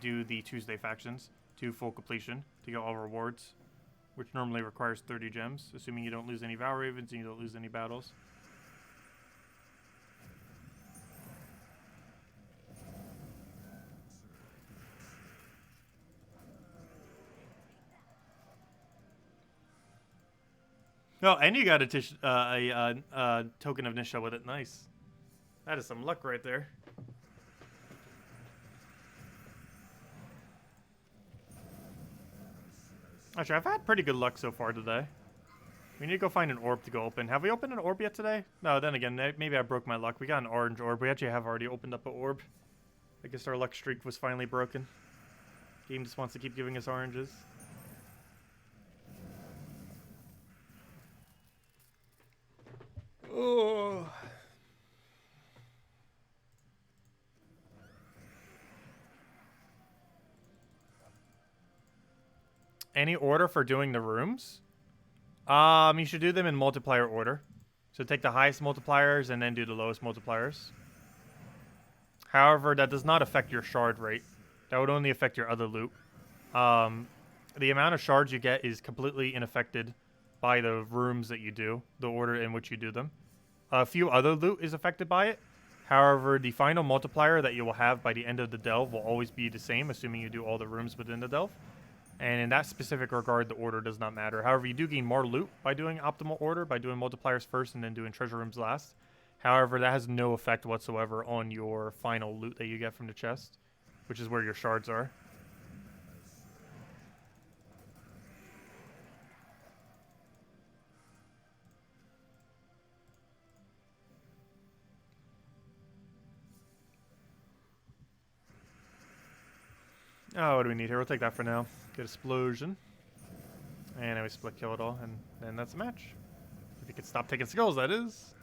the Tuesday factions to full completion to get all rewards, which normally requires 30 gems, assuming you don't lose any Vow Ravens and you don't lose any battles. Oh, and you got a token of Nisha with it. Nice. That is some luck right there. Actually, I've had pretty good luck so far today. We need to go find an orb to go open. Have we opened an orb yet today? No, then again, maybe I broke my luck. We got an orange orb. We actually have already opened up an orb. I guess our luck streak was finally broken. Game just wants to keep giving us oranges. Oh. Any order for doing the rooms? You should do them in multiplier order. So take the highest multipliers and then do the lowest multipliers. However, that does not affect your shard rate. That would only affect your other loot. The amount of shards you get is completely unaffected by the rooms that you do, the order in which you do them. A few other loot is affected by it. However, the final multiplier that you will have by the end of the delve will always be the same, assuming you do all the rooms within the delve. And in that specific regard, the order does not matter. However, you do gain more loot by doing optimal order, by doing multipliers first and then doing treasure rooms last. However, that has no effect whatsoever on your final loot that you get from the chest, which is where your shards are. Oh, what do we need here? We'll take that for now. Get explosion. And then we split kill it all, and then that's a match. If you could stop taking skulls, that is.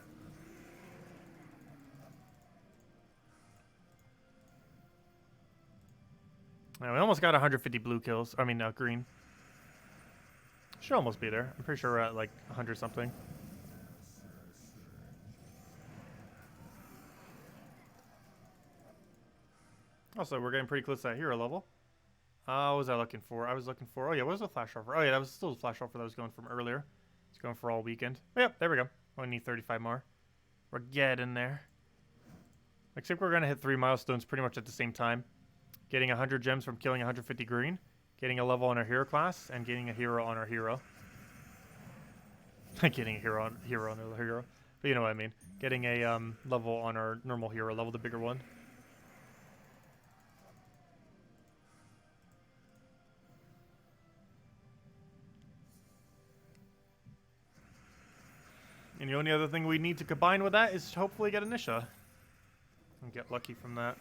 Now, we almost got 150 blue kills. I mean, green. Should almost be there. I'm pretty sure we're at like 100 something. Also, we're getting pretty close to that hero level. What was I looking for? I was looking for... Oh, yeah, what was the flash offer? Oh, yeah, that was still the flash offer that I was going from earlier. It's going for all weekend. Oh, yep, there we go. Only need 35 more. We're getting there. Except we're going to hit 3 milestones pretty much at the same time. Getting 100 gems from killing 150 green. Getting a level on our hero class. And getting a hero on our hero. Getting a hero on our hero. But you know what I mean. Getting a level on our normal hero. Level the bigger one. And the only other thing we need to combine with that is hopefully get a Nisha. And get lucky from that.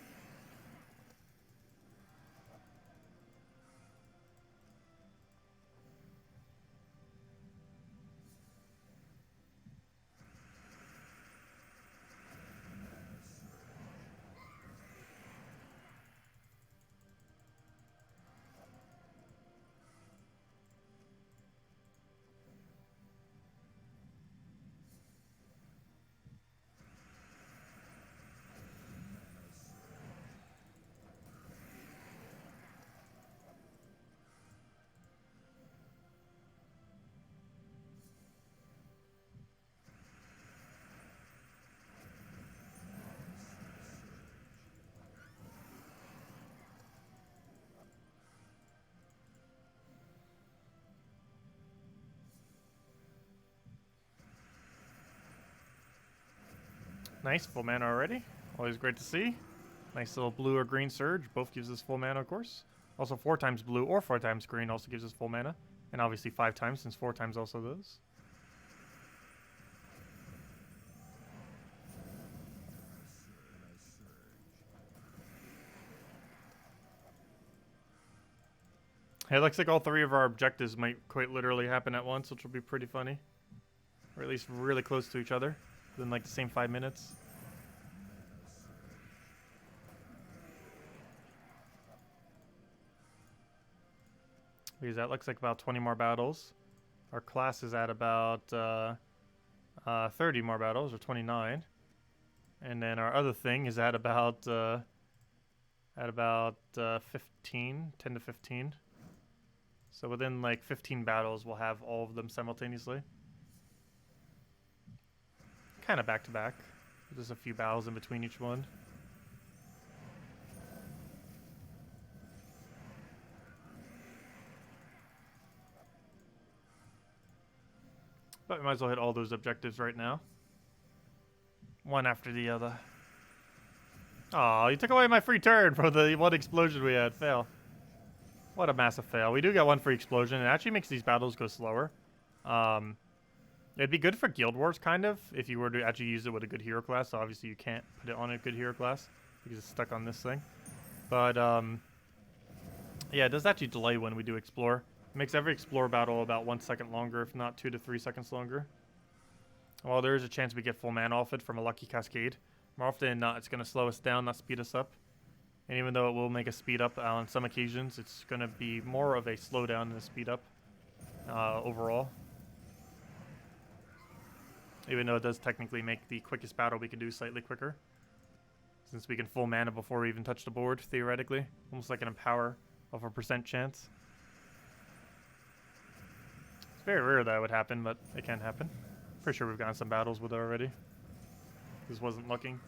Nice, full mana already. Always great to see. Nice little blue or green surge. Both gives us full mana, of course. Also 4 times blue or 4 times green also gives us full mana. And obviously 5 times, since 4 times also does. It looks like all 3 of our objectives might quite literally happen at once, which will be pretty funny. Or at least really close to each other. Within like the same 5 minutes. Because that looks like about 20 more battles. Our class is at about 30 more battles, or 29. And then our other thing is at about 15, 10 to 15. So within like 15 battles, we'll have all of them simultaneously. Kind of back to back. There's a few battles in between each one. But we might as well hit all those objectives right now. One after the other. Aw, you took away my free turn from the one explosion we had. Fail. What a massive fail. We do get one free explosion. It actually makes these battles go slower. It'd be good for Guild Wars, kind of, if you were to actually use it with a good hero class. So obviously you can't put it on a good hero class because it's stuck on this thing. But, yeah, it does actually delay when we do explore. It makes every explore battle about 1 second longer, if not 2 to 3 seconds longer. Well, there is a chance we get full mana off it from a lucky cascade. More often than not, it's going to slow us down, not speed us up. And even though it will make us speed up on some occasions, it's going to be more of a slowdown than a speed up overall. Even though it does technically make the quickest battle we can do slightly quicker. Since we can full mana before we even touch the board, theoretically. Almost like an empower of a % chance. It's very rare that would happen, but it can happen. Pretty sure we've gotten some battles with it already. This wasn't looking.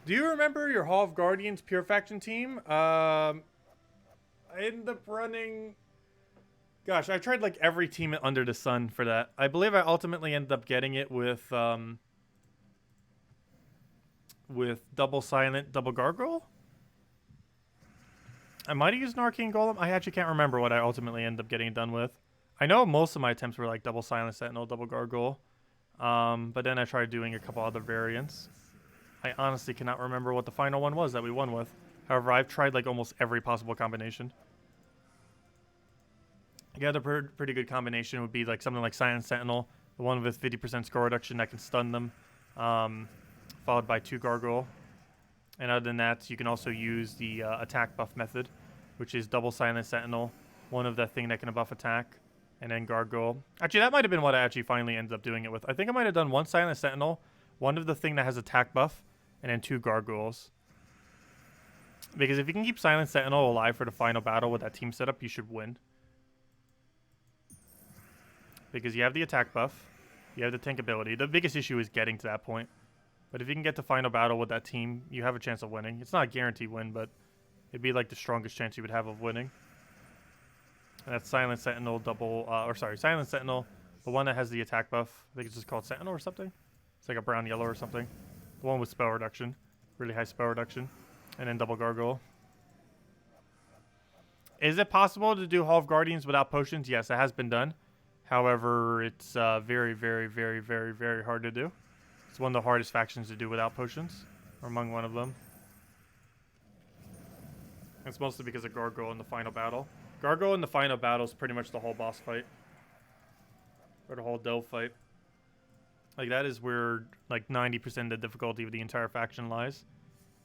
Do you remember your Hall of Guardians Pure Faction team? I ended up running... Gosh, I tried like every team under the sun for that. I believe I ultimately ended up getting it with Double Silent, Double Gargoyle? I might have used an Arcane Golem. I actually can't remember what I ultimately ended up getting it done with. I know most of my attempts were like Double Silent Sentinel, Double Gargoyle. But then I tried doing a couple other variants. I honestly cannot remember what the final one was that we won with. However, I've tried like almost every possible combination. The other pretty good combination would be like something like Silent Sentinel, the one with 50% score reduction that can stun them, followed by 2 Gargoyle. And other than that, you can also use the attack buff method, which is Double Silent Sentinel, one of that thing that can buff attack, and then Gargoyle. Actually, that might have been what I actually finally ended up doing it with. I think I might have done 1 Silent Sentinel, one of the thing that has attack buff, and then 2 Gargoyles. Because if you can keep Silent Sentinel alive for the final battle with that team setup, you should win. Because you have the attack buff, you have the tank ability. The biggest issue is getting to that point. But if you can get to final battle with that team, you have a chance of winning. It's not a guaranteed win, but it'd be like the strongest chance you would have of winning. And that's Silent Sentinel Silent Sentinel, the one that has the attack buff. I think it's just called Sentinel or something. It's like a brown yellow or something. The one with spell reduction, really high spell reduction, and then Double Gargoyle. Is it possible to do Hall of Guardians without potions? Yes, it has been done. However, it's very, very, very, very, very hard to do. It's one of the hardest factions to do without potions, or among one of them. It's mostly because of Gargoyle in the final battle. Gargoyle in the final battle is pretty much the whole boss fight. Or the whole delve fight. Like, that is where, like, 90% of the difficulty of the entire faction lies.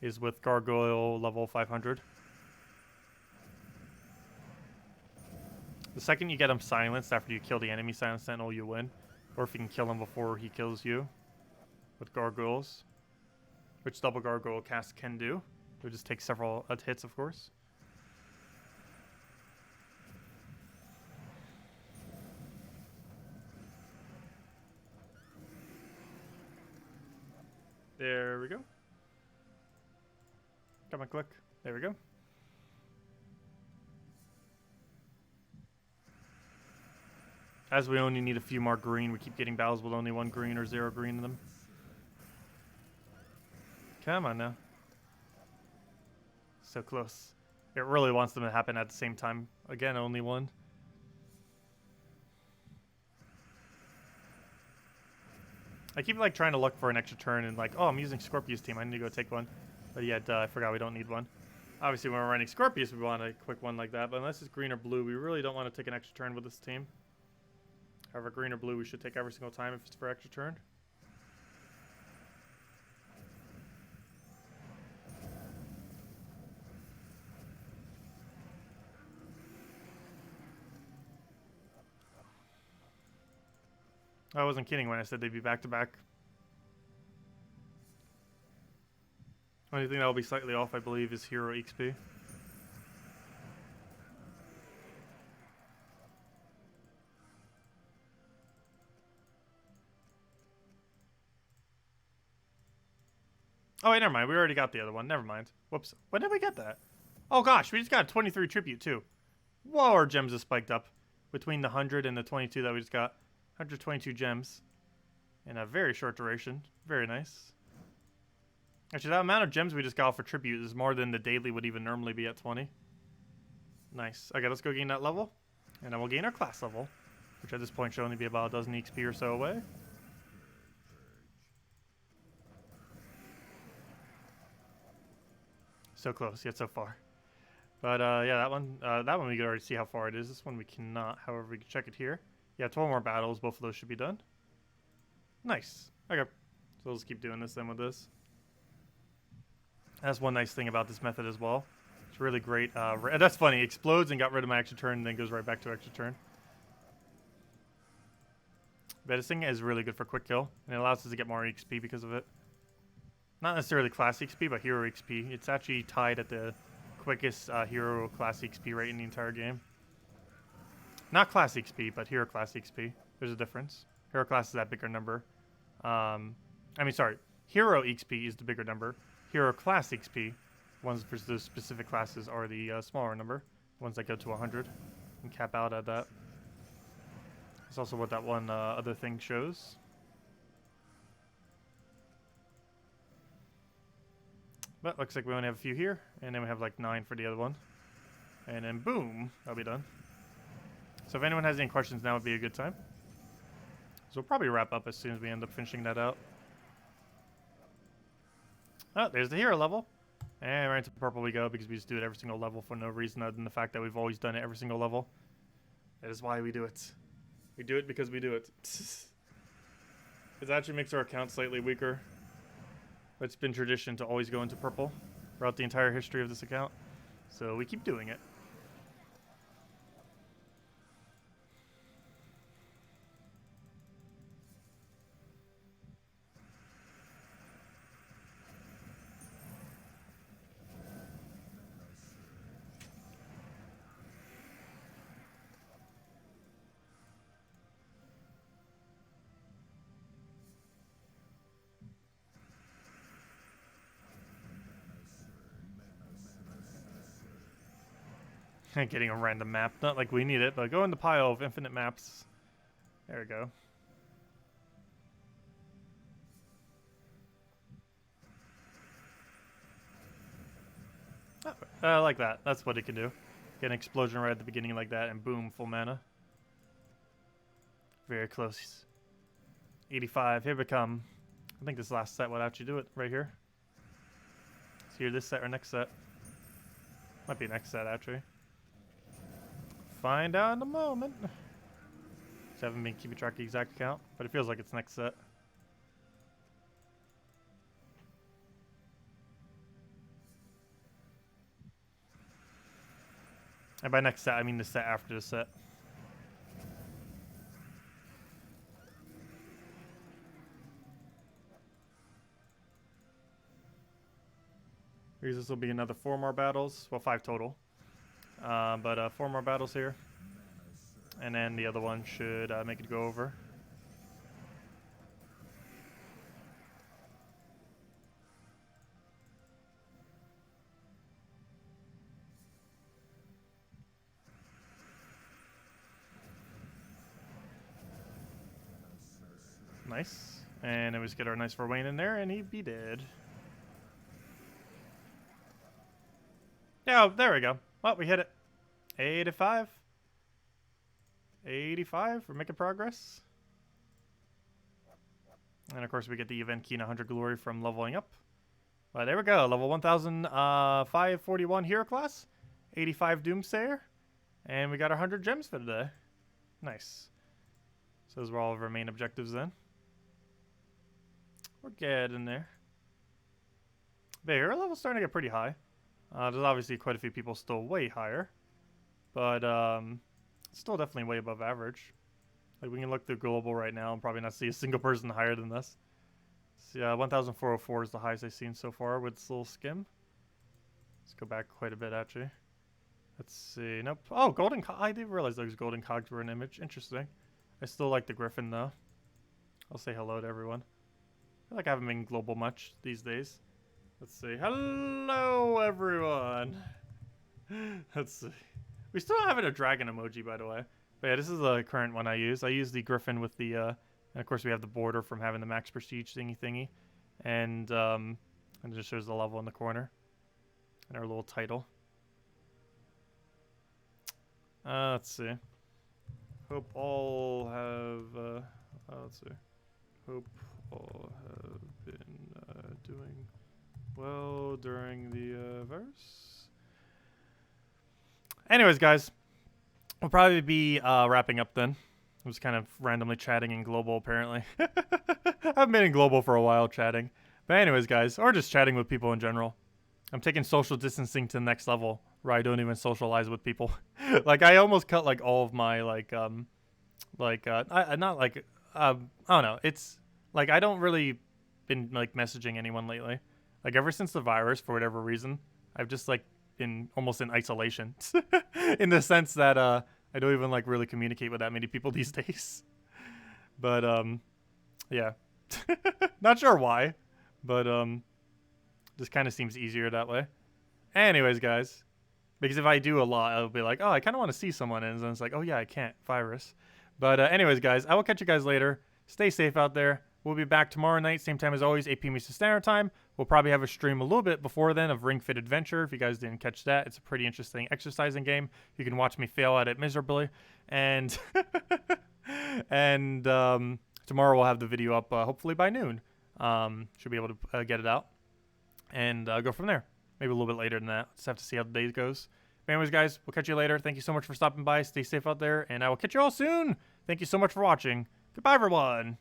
Is with Gargoyle level 500. The second you get him silenced after you kill the enemy Silent Sentinel, you win. Or if you can kill him before he kills you. With Gargoyles. Which Double Gargoyle cast can do. It would just take several hits, of course. There we go. Come on, click. There we go. As we only need a few more green, we keep getting battles with only 1 green or 0 green in them. Come on now. So close. It really wants them to happen at the same time. Again, only 1. I keep like trying to look for an extra turn and like, oh, I'm using Scorpius team. I need to go take one. But yeah, I forgot we don't need one. Obviously, when we're running Scorpius, we want a quick one like that. But unless it's green or blue, we really don't want to take an extra turn with this team. However, green or blue, we should take every single time if it's for extra turn. I wasn't kidding when I said they'd be back-to-back. Only thing that will be slightly off, I believe, is hero XP. Oh, wait, never mind. We already got the other one. Never mind. Whoops. When did we get that? Oh, gosh. We just got 23 tribute, too. Whoa, our gems have spiked up. Between the 100 and the 22 that we just got. 122 gems. In a very short duration. Very nice. Actually, that amount of gems we just got for tribute is more than the daily would even normally be at 20. Nice. Okay, let's go gain that level. And then we'll gain our class level. Which at this point should only be about a dozen XP or so away. So close, yet so far. But yeah, that one we can already see how far it is. This one we cannot. However, we can check it here. Yeah, 12 more battles. Both of those should be done. Nice. Okay, so let's keep doing this then with this. That's one nice thing about this method as well. It's really great. That's funny. Explodes and got rid of my extra turn, and then goes right back to extra turn. But this thing is really good for quick kill, and it allows us to get more XP because of it. Not necessarily class XP, but hero XP. It's actually tied at the quickest hero class XP rate in the entire game. Not class XP, but hero class XP. There's a difference. Hero class is that bigger number. I mean, sorry. Hero XP is the bigger number. Hero class XP, ones for those specific classes, are the smaller number. Ones that go to 100 and cap out at that. That's also what that one other thing shows. But looks like we only have a few here, and then we have like 9 for the other one. And then boom, that'll be done. So if anyone has any questions, now would be a good time. So we'll probably wrap up as soon as we end up finishing that out. Oh, there's the hero level. And right into purple we go, because we just do it every single level for no reason other than the fact that we've always done it every single level. That is why we do it. We do it because we do it. It actually makes our account slightly weaker. But it's been tradition to always go into purple throughout the entire history of this account. So we keep doing it. Getting a random map. Not like we need it, but go in the pile of infinite maps. There we go. Oh, I like that. That's what it can do. Get an explosion right at the beginning like that, and boom, full mana. Very close. 85. Here we come. I think this last set would actually do it right here. It's either this set or next set. Might be next set, actually. Find out in a moment. I haven't been keeping track of the exact count, but it feels like it's next set. And by next set, I mean the set after the set. Because this will be another 4 more battles. Well, 5 total. But 4 more battles here. And then the other one should make it go over. Nice. And then we just get our nice for Wayne in there, and he'd be dead. Yeah, there we go. Well, we hit it. 85. 85. We're making progress. And of course, we get the event key and 100 glory from leveling up. Well, there we go. Level 1,541 hero class. 85 Doomsayer. And we got our 100 gems for today. Nice. So those were all of our main objectives then. We're getting there. But hero level's starting to get pretty high. There's obviously quite a few people still way higher. But still definitely way above average. Like we can look through global right now and probably not see a single person higher than this. So yeah, 1,404 is the highest I've seen so far with this little skim. Let's go back quite a bit, actually. Let's see. Nope. Oh, golden I didn't realize those golden cogs were an image. Interesting. I still like the griffin, though. I'll say hello to everyone. I feel like I haven't been global much these days. Let's see. Hello, everyone. Let's see. We still don't have a dragon emoji, by the way. But yeah, this is the current one I use. I use the griffin with the, and of course we have the border from having the max prestige thingy. And it just shows the level in the corner. And our little title. Let's see. Hope all have, let's see. Hope all have been doing well during the verse. Anyways, guys, we'll probably be wrapping up then. I was kind of randomly chatting in global, apparently. I've been in global for a while chatting. But anyways, guys, or just chatting with people in general. I'm taking social distancing to the next level, where I don't even socialize with people. Like, I almost cut, like, all of my, I don't know. It's, like, I don't really been, like, messaging anyone lately. Like, ever since the virus, for whatever reason, I've just, like, been almost in isolation. In the sense that, I don't even, like, really communicate with that many people these days. But, yeah. Not sure why, but, just kind of seems easier that way. Anyways, guys. Because if I do a lot, I'll be like, oh, I kind of want to see someone. And then it's like, oh, yeah, I can't. Virus. But anyways, guys, I will catch you guys later. Stay safe out there. We'll be back tomorrow night, same time as always, 8 p.m. Eastern Standard Time. We'll probably have a stream a little bit before then of Ring Fit Adventure. If you guys didn't catch that, it's a pretty interesting exercising game. You can watch me fail at it miserably. And tomorrow we'll have the video up hopefully by noon. Should be able to get it out. And go from there. Maybe a little bit later than that. Just have to see how the day goes. But anyways, guys, we'll catch you later. Thank you so much for stopping by. Stay safe out there, and I will catch you all soon. Thank you so much for watching. Goodbye, everyone.